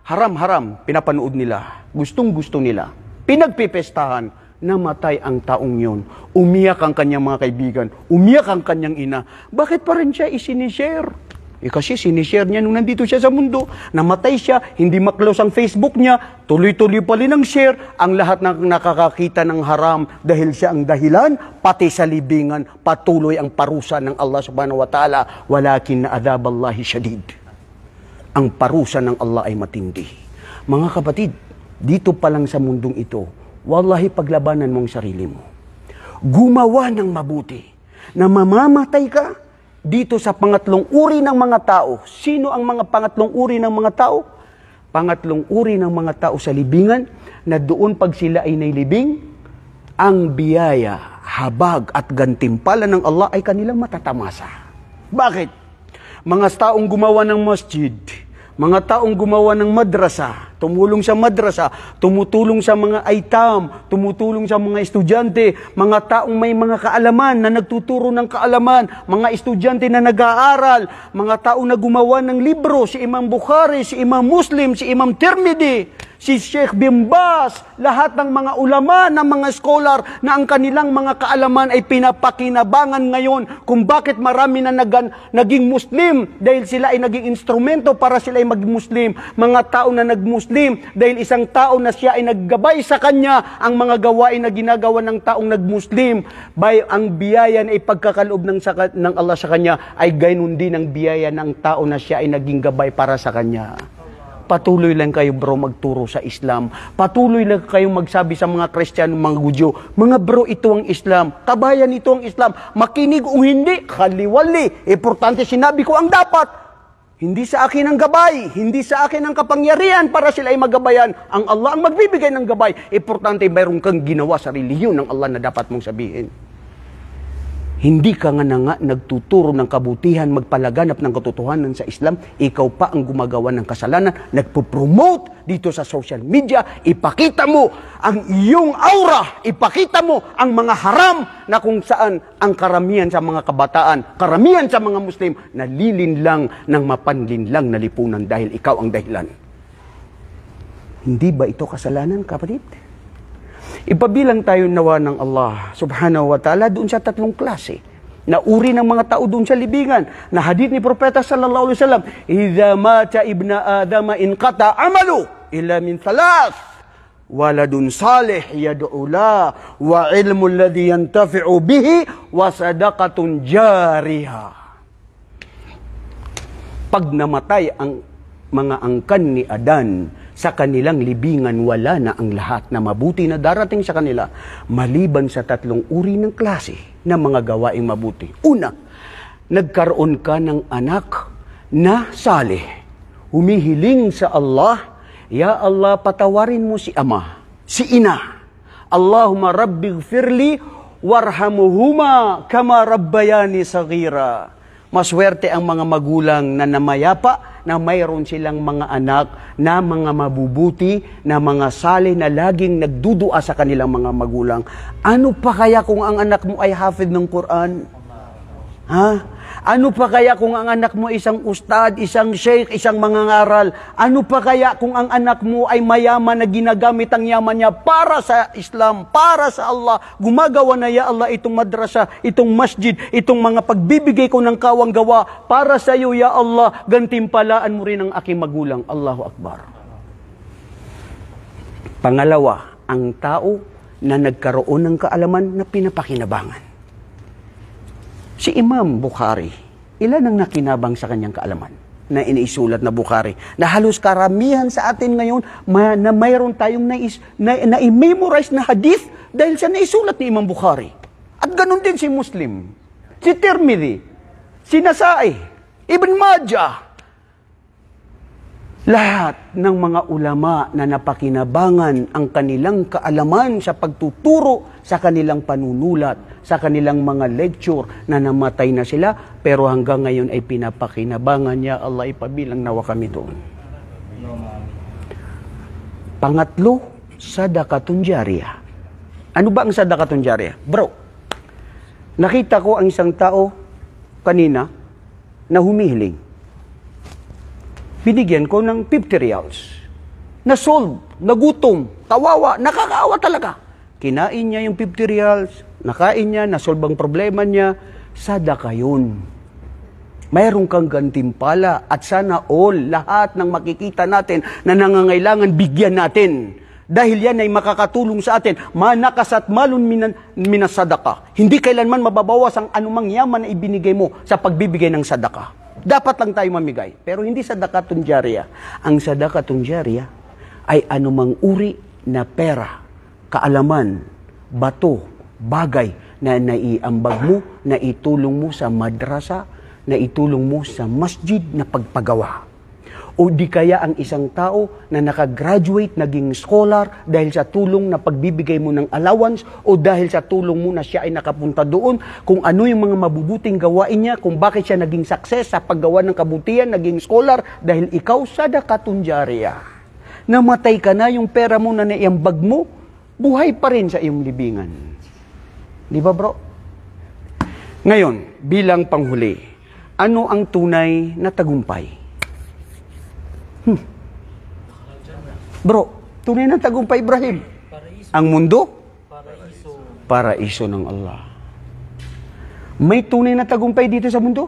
haram, pinapanood nila. Gustong-gusto nila. Pinagpipestahan, namatay ang taong yun. Umiyak ang kanyang mga kaibigan. Umiyak ang kanyang ina. Bakit pa rin siya isinishare? Kasi sinishare niya nung nandito siya sa mundo. Namatay siya, hindi maklose ang Facebook niya. Tuloy-tuloy pa rin ang share. Ang lahat ng nakakakita ng haram dahil siya ang dahilan, pati sa libingan, patuloy ang parusa ng Allah subhanahu wa ta'ala. Walakin na adaballahi syadid. Ang parusa ng Allah ay matindi. Mga kapatid, dito pa lang sa mundong ito, wallahi paglabanan mong sarili mo. Gumawa ng mabuti na mamamatay ka dito sa pangatlong uri ng mga tao. Sino ang mga pangatlong uri ng mga tao? Pangatlong uri ng mga tao sa libingan na doon pag sila ay nailibing, ang biyaya, habag at gantimpala ng Allah ay kanilang matatamasa. Bakit? Mga taong gumawa ng masjid, mga taong gumawa ng madrasa, tumulong sa madrasa, tumutulong sa mga aitam, tumutulong sa mga estudyante, mga taong may mga kaalaman na nagtuturo ng kaalaman, mga estudyante na nag-aaral, mga taong na gumawa ng libro, si Imam Bukhari, si Imam Muslim, si Imam Tirmidhi, si Sheikh Bin Baz, lahat ng mga ulama, ng mga scholar na ang kanilang mga kaalaman ay pinapakinabangan ngayon kung bakit marami na naging Muslim dahil sila ay naging instrumento para sila ay maging Muslim. Mga tao na nag-Muslim dahil isang tao na siya ay naggabay sa kanya ang mga gawain na ginagawa ng taong nag-Muslim. Ang biyaya na ipagkakaloob ng Allah sa kanya ay gayun din ang biyaya ng tao na siya ay naging gabay para sa kanya. Patuloy lang kayo bro magturo sa Islam. Patuloy lang kayo magsabi sa mga Kristiyano, mga Hudyo, mga bro, ito ang Islam. Kabayan, ito ang Islam. Makinig o hindi, kaliwali. Importante sinabi ko ang dapat. Hindi sa akin ang gabay. Hindi sa akin ang kapangyarihan para sila ay magabayan. Ang Allah ang magbibigay ng gabay. Importante mayroon kang ginawa sa relihiyon ng Allah na dapat mong sabihin. Hindi ka nga nagtuturo ng kabutihan, magpalaganap ng katotohanan sa Islam, ikaw pa ang gumagawa ng kasalanan, nagpo-promote dito sa social media, ipakita mo ang iyong aura, ipakita mo ang mga haram na kung saan ang karamihan sa mga kabataan, karamihan sa mga Muslim, nalilinlang ng mapanlinlang na lipunan dahil ikaw ang dahilan. Hindi ba ito kasalanan, kapatid? Ipabilang tayo nawa ng Allah subhanahu wa ta'ala doon sa tatlong klase na uri ng mga tao doon sa libingan na hadith ni Propeta sallallahu alaihi wasallam, "Idza mata ibna Adama inqata amalu illa min thalath, waladun salih yad'u la, wa ilmun ladhi yantafi'u bihi, wa sadaqatun jariyah. Pag namatay ang mga angkan ni Adan, sa kanilang libingan wala na ang lahat na mabuti na darating sa kanila, maliban sa 3 uri ng klase ng mga gawaing mabuti. Una, nagkaroon ka ng anak na salih. Humihiling sa Allah, Ya Allah, patawarin mo si ama, si ina. Allahumma rabbighfirli warhamuhuma kama rabbayani saghira. Maswerte ang mga magulang na namayapa na mayroon silang mga anak na mga mabubuti, na mga salih na laging nagdudua sa kanilang mga magulang. Ano pa kaya kung ang anak mo ay hafid ng Quran? Ha? Ano pa kaya kung ang anak mo isang ustad, isang sheikh, isang mangangaral? Ano pa kaya kung ang anak mo ay mayaman na ginagamit ang yaman niya para sa Islam, para sa Allah? Gumagawa na, Ya Allah, itong madrasa, itong masjid, itong mga pagbibigay ko ng kawang gawa para sa iyo, Ya Allah. Gantimpalaan mo rin ang aking magulang. Allahu Akbar. Pangalawa, ang tao na nagkaroon ng kaalaman na pinapakinabangan. Si Imam Bukhari, ilan ang nakinabang sa kanyang kaalaman na iniisulat na Bukhari? Na halos karamihan sa atin ngayon na mayroon tayong na-memorize na hadith dahil sa naisulat ni Imam Bukhari. At ganun din si Muslim, si Tirmidhi, si Nasa'i, Ibn Majah. Lahat ng mga ulama na napakinabangan ang kanilang kaalaman sa pagtuturo sa kanilang panunulat, sa kanilang mga lecture na namatay na sila, pero hanggang ngayon ay pinapakinabangan niya. Allah, ipabilang nawa kami doon. Pangatlo, sadaqatun jariyah. Ano ba ang sadaqatun jariyah? Bro, nakita ko ang isang tao kanina na humihiling. Binigyan ko ng 50 reals. Na-solve, nagutom, kawawa, nakakaawa talaga. Kinain niya yung 50 reals, nakain niya, na-solve ang problema niya, sadaka yun. Mayroon kang gantimpala at sana all, lahat ng makikita natin na nangangailangan, bigyan natin. Dahil yan ay makakatulong sa atin. Manakas at malun minasadaka. Hindi kailanman mababawas ang anumang yaman na ibinigay mo sa pagbibigay ng sadaka. Dapat lang tayo mamigay. Pero hindi sadaqatun jariyah. Ang sadaqatun jariyah ay anumang uri na pera, kaalaman, bato, bagay na naiambag mo, na itulong mo sa madrasa, na itulong mo sa masjid na pagpagawa. O di kaya ang isang tao na nakagraduate, naging scholar dahil sa tulong na pagbibigay mo ng allowance o dahil sa tulong mo na siya ay nakapunta doon, kung ano yung mga mabubuting gawain niya, kung bakit siya naging success sa paggawa ng kabutihan, naging scholar, dahil ikaw sadaqatun jariyah. Namatay ka na, yung pera mo na naiambag mo, buhay pa rin sa iyong libingan. Di ba, bro? Ngayon, bilang panghuli, ano ang tunay na tagumpay? Bro, tunay na tagumpay, Ibrahim. Ang mundo? Paraiso ng Allah. May tunay na tagumpay dito sa mundo?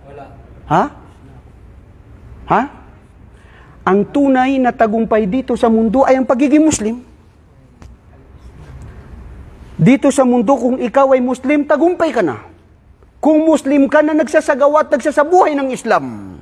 Wala. Ha? Ha? Ang tunay na tagumpay dito sa mundo ay ang pagiging Muslim. Dito sa mundo, kung ikaw ay Muslim, tagumpay ka na. Kung Muslim ka na nagsasagawa at nagsasabuhay ng Islam.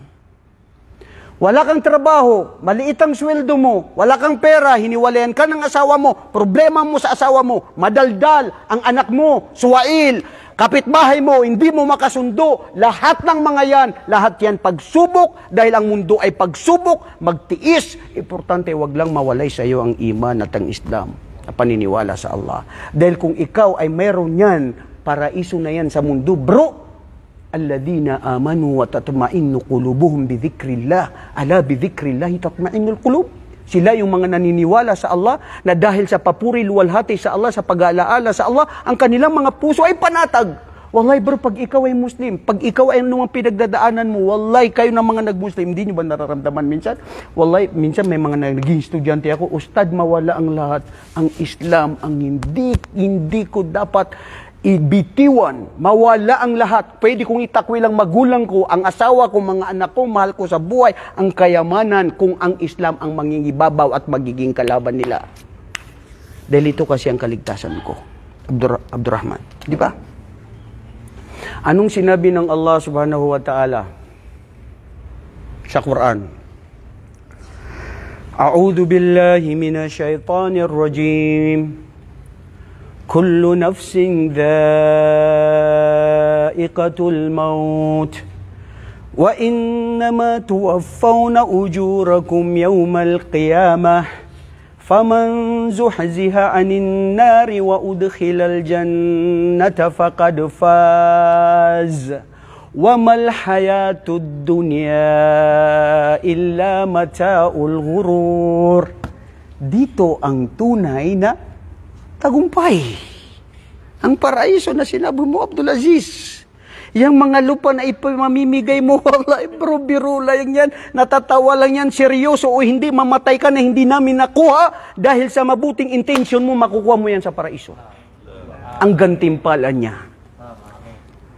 Wala kang trabaho, maliit ang sweldo mo, wala kang pera, hiniwalayan ka ng asawa mo, problema mo sa asawa mo, madaldal, ang anak mo, suwail, kapitbahay mo, hindi mo makasundo, lahat ng mga yan, lahat yan pagsubok, dahil ang mundo ay pagsubok, magtiis. Importante, wag lang mawalay sa iyo ang iman at ang Islam, na paniniwala sa Allah. Dahil kung ikaw ay meron yan, paraiso na yan sa mundo, bro. Alladhina amanu wa tatma'innu qulubuhum bi dzikrillah, ala bi dzikrillah tatma'innul qulub. Sila yung mga naniniwala sa Allah na dahil sa papuri luwalhati sa Allah, sa pag-aalaala sa Allah, ang kanilang mga puso ay panatag. Wallahi bro, pag ikaw ay Muslim, pag ikaw ay anumang pinagdadaanan mo, wallahi kayo ng mga nag-Muslim, hindi nyo ba nararamdaman minsan? Wallahi, minsan may mga naging estudyante ako, Ustad, mawala ang lahat. Ang Islam, ang hindi ko dapat ibitiwan, mawala ang lahat. Pwede kong itakwil ang magulang ko, ang asawa ko, mga anak ko, mahal ko sa buhay, ang kayamanan kung ang Islam ang mangingibabaw at magiging kalaban nila. Dahil ito kasi ang kaligtasan ko. Abdurrahman. Di ba? Anong sinabi ng Allah subhanahu wa ta'ala sa Quran? A'udhu billahi minash shaitanir rajim. Kullu nafsin dha'iqatul maut. Wa innama tuwaffawna ujurakum yawmal qiyamah. فمن زحزح عن النار وأدخل الجنة فقد فاز وما الحياة الدنيا إلا متاع الغرور. Dito ang tunay na tagumpay. Ang paraiso na sinabi mo, Abdul Aziz. Yang mga lupa na ipamimigay mo, Allah, bro, biro lang yan, natatawa lang yan, seryoso o hindi, mamatay ka na hindi namin nakuha dahil sa mabuting intention mo, makukuha mo yan sa paraiso. Ang gantimpala niya.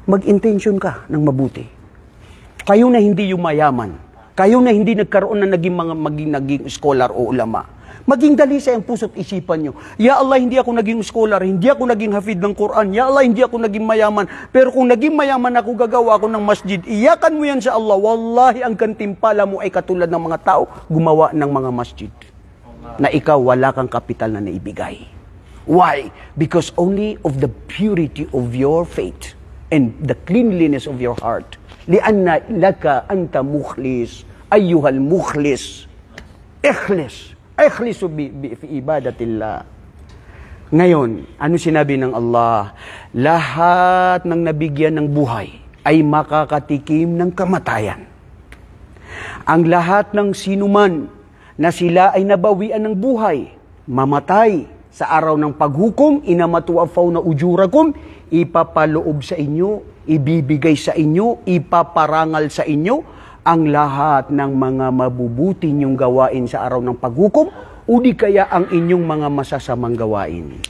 Mag-intention ka ng mabuti. Kayo na hindi yumayaman, kayo na hindi nagkaroon na naging scholar o ulama, maging dalisay ang puso't isipan nyo. Ya Allah, hindi ako naging scholar, hindi ako naging hafid ng Quran. Ya Allah, hindi ako naging mayaman. Pero kung naging mayaman ako, gagawa ako ng masjid. Iyakan mo yan sa Allah. Wallahi, ang gantimpala mo ay katulad ng mga tao gumawa ng mga masjid. Na ikaw, wala kang kapital na naibigay. Why? Because only of the purity of your faith and the cleanliness of your heart. Lianna laka anta mukhlis, ayyuhal mukhlis, ikhlis. Ikhlisu bi ibadatillah. Ngayon, ano sinabi ng Allah? Lahat ng nabigyan ng buhay ay makakatikim ng kamatayan. Ang lahat ng sinuman na sila ay nabawian ng buhay, mamatay sa araw ng paghukom, inamatuafaw na ujurakum, ipapaloob sa inyo, ibibigay sa inyo, ipaparangal sa inyo, ang lahat ng mga mabubuti niyong gawain sa araw ng paghukom o di kaya ang inyong mga masasamang gawain.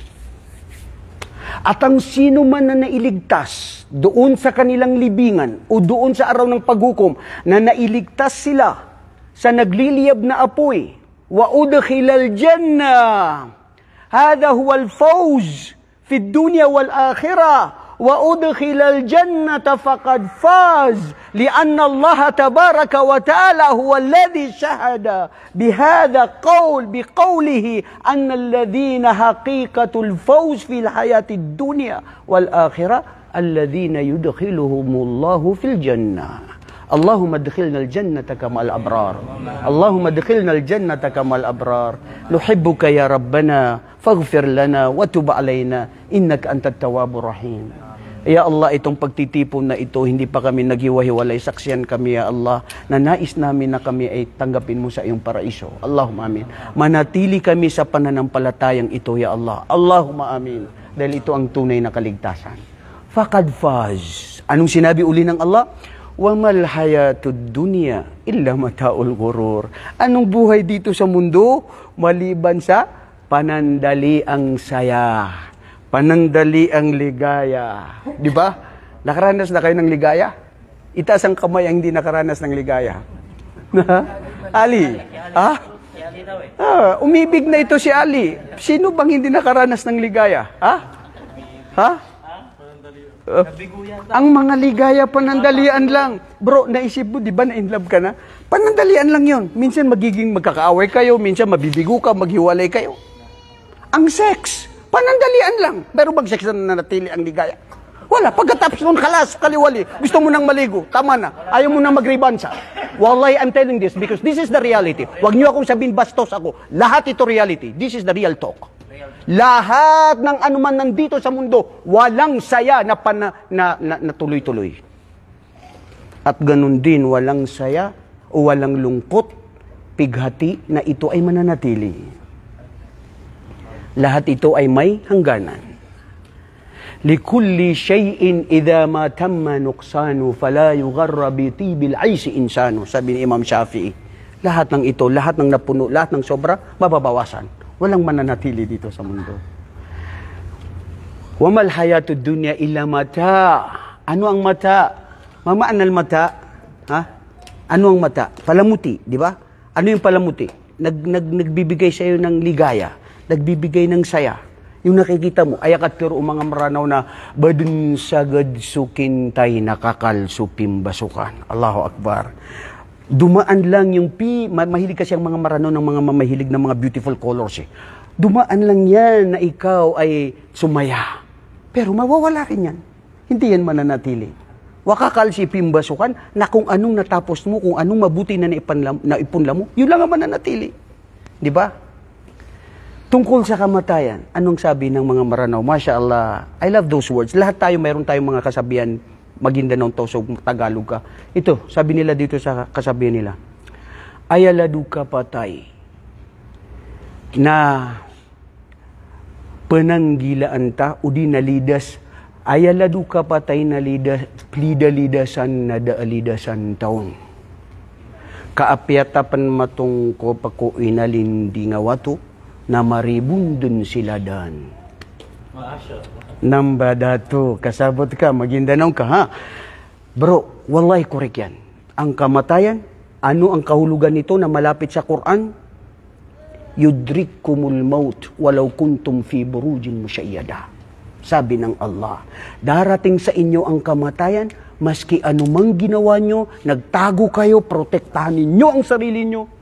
At ang sino man na nailigtas doon sa kanilang libingan o doon sa araw ng paghukom na nailigtas sila sa nagliliyab na apoy, wa udkhilal jannah, hada huwal fawz fi dunya wal akhirah. وَأُدْخِلَ الْجَنَّةَ فَقَدْ فَازَ لِأَنَّ اللَّهَ تَبَارَكَ وَتَعَالَى هُوَ الَّذِي شَهَدَ بِهَذَا بِقَوْلِهِ أَنَّ الَّذِينَ حَقِيقَةُ الْفَوْزِ فِي الْحَيَاةِ الدُّنْيَا وَالْآخِرَةِ الَّذِينَ يُدْخِلُهُمُ اللَّهُ فِي الْجَنَّةِ اللهم ادخلنا الجنة كما الأبرار اللهم ادخلنا الجنة كما الأبرار نحبك يا ربنا فاغفر لنا وتب علينا إنك أنت التواب الرحيم. Ya Allah, itong pagtitipon na ito, hindi pa kami naghiwa-hiwalay, saksiyan kami, Ya Allah, na nais namin na kami ay tanggapin mo sa iyong paraiso. Allahumma amin. Manatili kami sa pananampalatayang ito, Ya Allah. Allahumma amin. Dahil ito ang tunay na kaligtasan. Faqad faz. Anong sinabi uli ng Allah? وَمَا الْحَيَاةُ الدُّنْيَا إِلَّا مَتَاعُ الْغُرُورِ. Anong buhay dito sa mundo? Maliban sa panandali ang saya. Panandali ang ligaya. Di ba? Nakaranas na kayo ng ligaya? Itaas ang kamay ang hindi nakaranas ng ligaya. Ali? Ha? Umibig na ito si Ali. Sino bang hindi nakaranas ng ligaya? Ha? Ha? Ang mga ligaya, panandalian lang. Bro, naisip mo, di ba na-inlove ka na? Panandalian lang yon. Minsan magiging magkakaaway kayo, minsan mabibigo ka, maghiwalay kayo. Ang sex, panandalian lang. Pero mag-sex na nanatili ang ligaya. Wala, pagkatapos nun, kalas, kaliwali. Gusto mo nang maligo, tama na. Ayaw mo nang magribansa. Wallahi, I'm telling this because this is the reality. Huwag niyo akong sabihin, bastos ako. Lahat ito reality. This is the real talk. Lahat ng anuman nandito sa mundo, walang saya na tuloy-tuloy. At ganun din, walang saya o walang lungkot, pighati na ito ay mananatili. Lahat ito ay may hangganan. Likulli shay'in idha ma tamma nuqsanu fala yugharra bi tibil aisi insanu, sabi ni Imam Shafi'i. Lahat ng ito, lahat ng napuno, lahat ng sobra, mababawasan. Walang mananatili dito sa mundo. Wamal hayatud dunya illa mata. Ano ang mata? Mama, anal mata? Ha? Ano ang mata? Palamuti, di ba? Ano yung palamuti? Nagbibigay sa iyo ng ligaya. nagbibigay ng saya. Yung nakikita mo, ayakat pero mga maranaw na badun sagad sukin tay nakakal supim basukan. Allahu Akbar. Dumaan lang yung mahilig kasi ang mga maranaw ng mga mamahilig ng mga beautiful colors eh. Dumaan lang yan na ikaw ay sumaya. Pero mawawala rin yan. Hindi yan mananatili. Wakakal si pimbasukan na kung anong natapos mo, kung anong mabuti na naipunla mo, yun lang ang mananatili. Di ba? Tungkol sa kamatayan, anong sabi ng mga maranaw? Masya Allah, I love those words. Lahat tayo, mayroon tayong mga kasabihan, Maguindanao, Tausug, Tagalog ka. Ito, sabi nila dito sa kasabihan nila, ayaladu ka patay na penanggilaan ta, udi nalidas, ayaladu ka patay na lidasan na daalidasan taon. Kaapyatapan matong ko pako inalindi nga wato, na maribundun sila dan. Nambadato, kasabot ka, Maguindanao ka, ha? Bro, wallahi korek yan. Ang kamatayan, ano ang kahulugan nito na malapit sa Quran? Yudrikkumul maut walau kuntum fi burujin musyayyada. Sabi ng Allah, darating sa inyo ang kamatayan, maski anumang ginawa nyo, nagtago kayo, protektahan ninyo ang sarili nyo,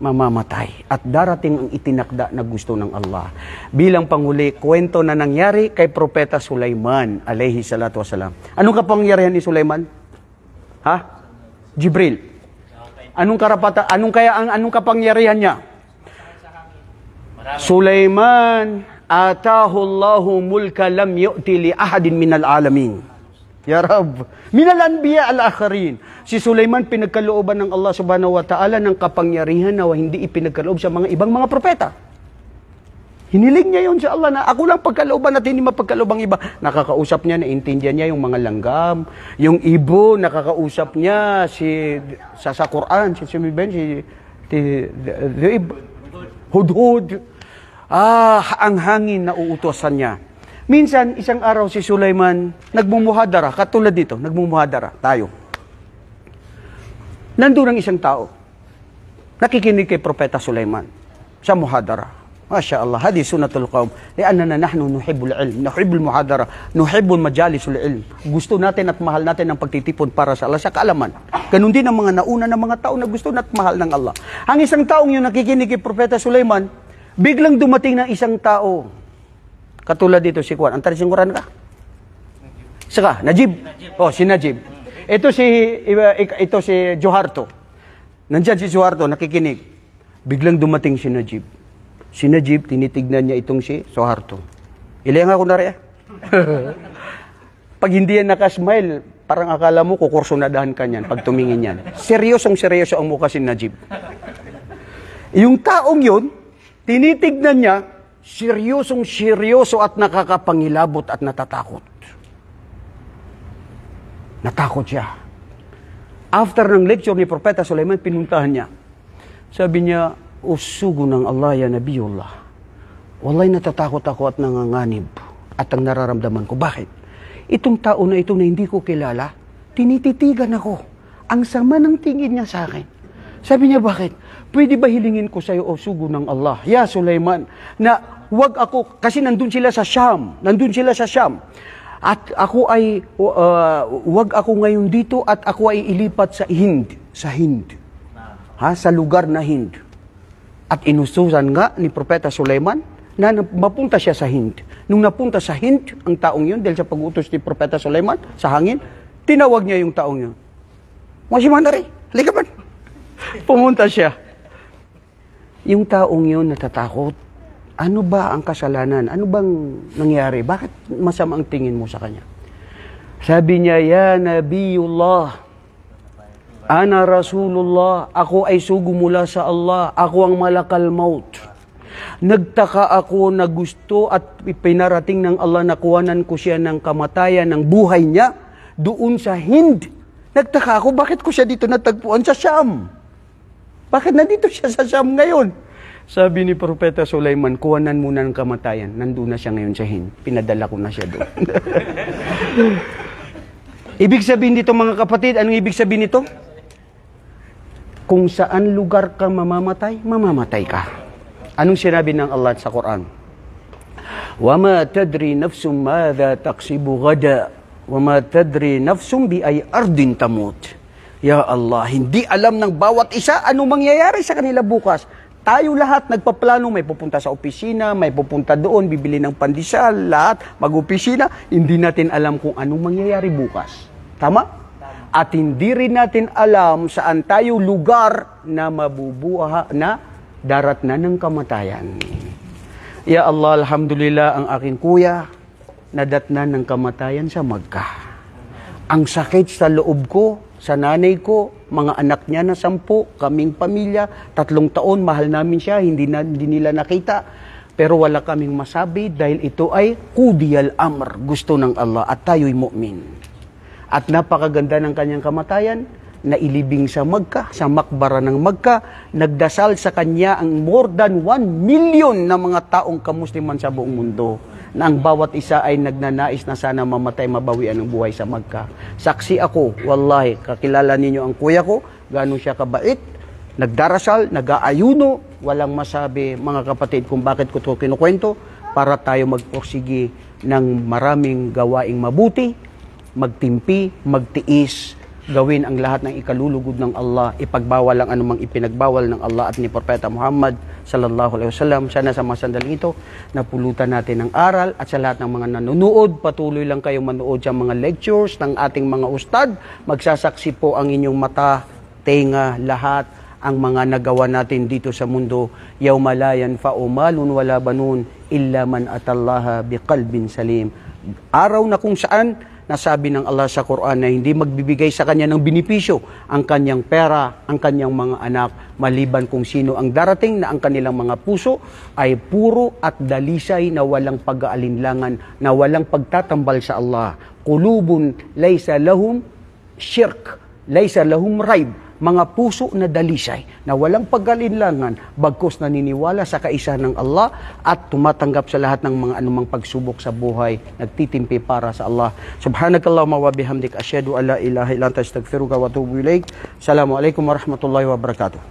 mamamatay. At darating ang itinakda na gusto ng Allah. Bilang panghuli, kwento na nangyari kay Propeta Sulaiman, alayhi salatu wasalam. Anong kapangyarihan ni Sulaiman? Ha? Jibril. Anong kapangyarihan niya? Sulaiman, atahu Allahu mulka lam yu'ti li ahadin minal alamin. Ya Rab, minal anbiya al-akharin. Si Sulaiman pinagkalooban ng Allah subhanahu wa ta'ala ng kapangyarihan na hindi ipinagkaloob sa mga ibang mga propeta. Hiniling niya yun sa Allah na ako lang pagkalooban at hindi mapagkaloobang iba. Nakakausap niya, naintindihan niya yung mga langgam, yung ibo, nakakausap niya sa Quran, si Hudhud. Ang hangin na uutosan niya. Minsan, isang araw si Sulaiman, nagmumuhadara, katulad dito, nagmumuhadara, tayo. Nandun ang isang tao, nakikinig kay Propeta Sulaiman, sa muhadara. Masya Allah, hadis sunatul qawm, lianna nahnu nuhibbul ilm, nuhibbul muhadara, nuhibbul majalisul ilm. Gusto natin at mahal natin ang pagtitipon para sa Allah, sa kaalaman. Ganun din ang mga nauna ng mga tao na gusto at mahal ng Allah. Ang isang taong yung nakikinig kay Propeta Sulaiman, biglang dumating ng isang tao, katulad dito si Kuan. Antar sing Quran ka? Saka, Najib. Oh, si Najib. Ito si Joharto. Nandyan si Joharto, nakikinig. Biglang dumating si Najib. Si Najib, tinitignan niya itong si Joharto. Ilayang ako na rin. Pag hindi yan nakasmile, parang akala mo kukursunadahan ka niyan pag tumingin yan. Seryosong seryoso ang mukha si Najib. Yung taong yun, tinitignan niya, seryosong seryoso at nakakapangilabot at natatakot. Natakot siya. After ng lecture ni Propeta Sulaiman, pinuntahan niya. Sabi niya, usugo ng Allah ya Nabiyullah. Wallahi natatakot ako at nanganganib at ang nararamdaman ko. Bakit? Itong tao na ito na hindi ko kilala, tinititigan ako. Ang sama ng tingin niya sa akin. Sabi niya, bakit? Pwede ba hilingin ko sa iyo, o sugo ng Allah, ya Sulaiman, na wag ako, kasi nandun sila sa Sham. At ako ay, wag ako ngayon dito at ako ay ilipat sa Hind. Sa lugar na Hind. At inususan nga ni Propeta Sulaiman na mapunta siya sa Hind. Nung napunta sa Hind, ang taong yun, dahil sa pag-utos ni Propeta Sulaiman, sa hangin, tinawag niya yung taong yun. Masimandari, halika ba? Pumunta siya. Yung taong yun natatakot. Ano ba ang kasalanan? Ano bang nangyari? Bakit masama ang tingin mo sa kanya? Sabi niya, ya Nabiyullah, ana Rasulullah, ako ay sugo mula sa Allah, ako ang malakal maut. Nagtaka ako na gusto at pinarating ng Allah na kuwanan ko siya ng kamatayan, ng buhay niya, doon sa Hind. Nagtaka ako, bakit ko siya dito natagpuan sa Sham? Bakit nandito siya sa Sham ngayon? Sabi ni Propeta Sulaiman, kuwanan muna ng kamatayan. Nandun na siya ngayon sa Hind. Pinadala ko na siya doon. Ibig sabihin dito mga kapatid, anong ibig sabihin nito? Kung saan lugar ka mamamatay, mamamatay ka. Anong sinabi ng Allah sa Quran? وَمَا تَدْرِي نَفْسٌ مَاذَا تَكْسِبُ غَدًا وَمَا تَدْرِي نَفْسٌ بِأَيْ أَرْضٍ تَمُوتُ. Ya Allah, hindi alam ng bawat isa anong mangyayari sa kanila bukas. Tayo lahat nagpaplano, may pupunta sa opisina, may pupunta doon, bibili ng pandesal, lahat mag-opisina. Hindi natin alam kung anong mangyayari bukas. Tama? At hindi rin natin alam saan tayo lugar na mabubuha na darat na ng kamatayan. Ya Allah, alhamdulillah, ang aking kuya nadatnan ng kamatayan sa Makkah. Ang sakit sa loob ko, sa nanay ko, mga anak niya na 10, kaming pamilya, 3 taon, mahal namin siya, hindi nila nakita. Pero wala kaming masabi dahil ito ay qudiyal amr, gusto ng Allah at tayo'y mu'min. At napakaganda ng kanyang kamatayan, nailibing sa Makkah, sa makbara ng Makkah, nagdasal sa kanya ang more than 1 million na mga taong kamusliman sa buong mundo, na ang bawat isa ay nagnanais na sana mamatay, mabawian ng buhay sa Makkah. Saksi ako, wallahi, kakilala ninyo ang kuya ko, gaano siya kabait, nagdarasal, nag-aayuno, walang masabi, mga kapatid, kung bakit ko ito kinukwento, para tayo magpursige ng maraming gawaing mabuti, magtimpi, magtiis, gawin ang lahat ng ikalulugod ng Allah, ipagbawal ang anumang ipinagbawal ng Allah at ni Propeta Muhammad sallallahu alaihi wasallam. Sana sa mga sandaling ito, napulutan natin ng aral, at sa lahat ng mga nanonood, patuloy lang kayong manood sa mga lectures ng ating mga ustad. Magsasaksi po ang inyong mata, tenga, lahat ang mga nagawa natin dito sa mundo. Yawma la yanfa'u malun wala banun illa man atallaha biqalbin salim. Araw na kung saan nasabi ng Allah sa Quran na hindi magbibigay sa kanya ng binipisyo ang kanyang pera, ang kanyang mga anak, maliban kung sino ang darating na ang kanilang mga puso ay puro at dalisay na walang pag-aalinlangan, na walang pagtatambal sa Allah. Qulubun laysa lahum shirk, laysa lahum raib. Mga puso na dalisay, na walang pag-alinlangan, bagkus naniniwala sa kaisa ng Allah at tumatanggap sa lahat ng mga anumang pagsubok sa buhay, nagtitimpi para sa Allah. Subhanakallahumma wa bihamdik, asyhadu an la ilaha illa anta, astaghfiruka wa atubu ilaik. Assalamualaikum warahmatullahi wabarakatuh.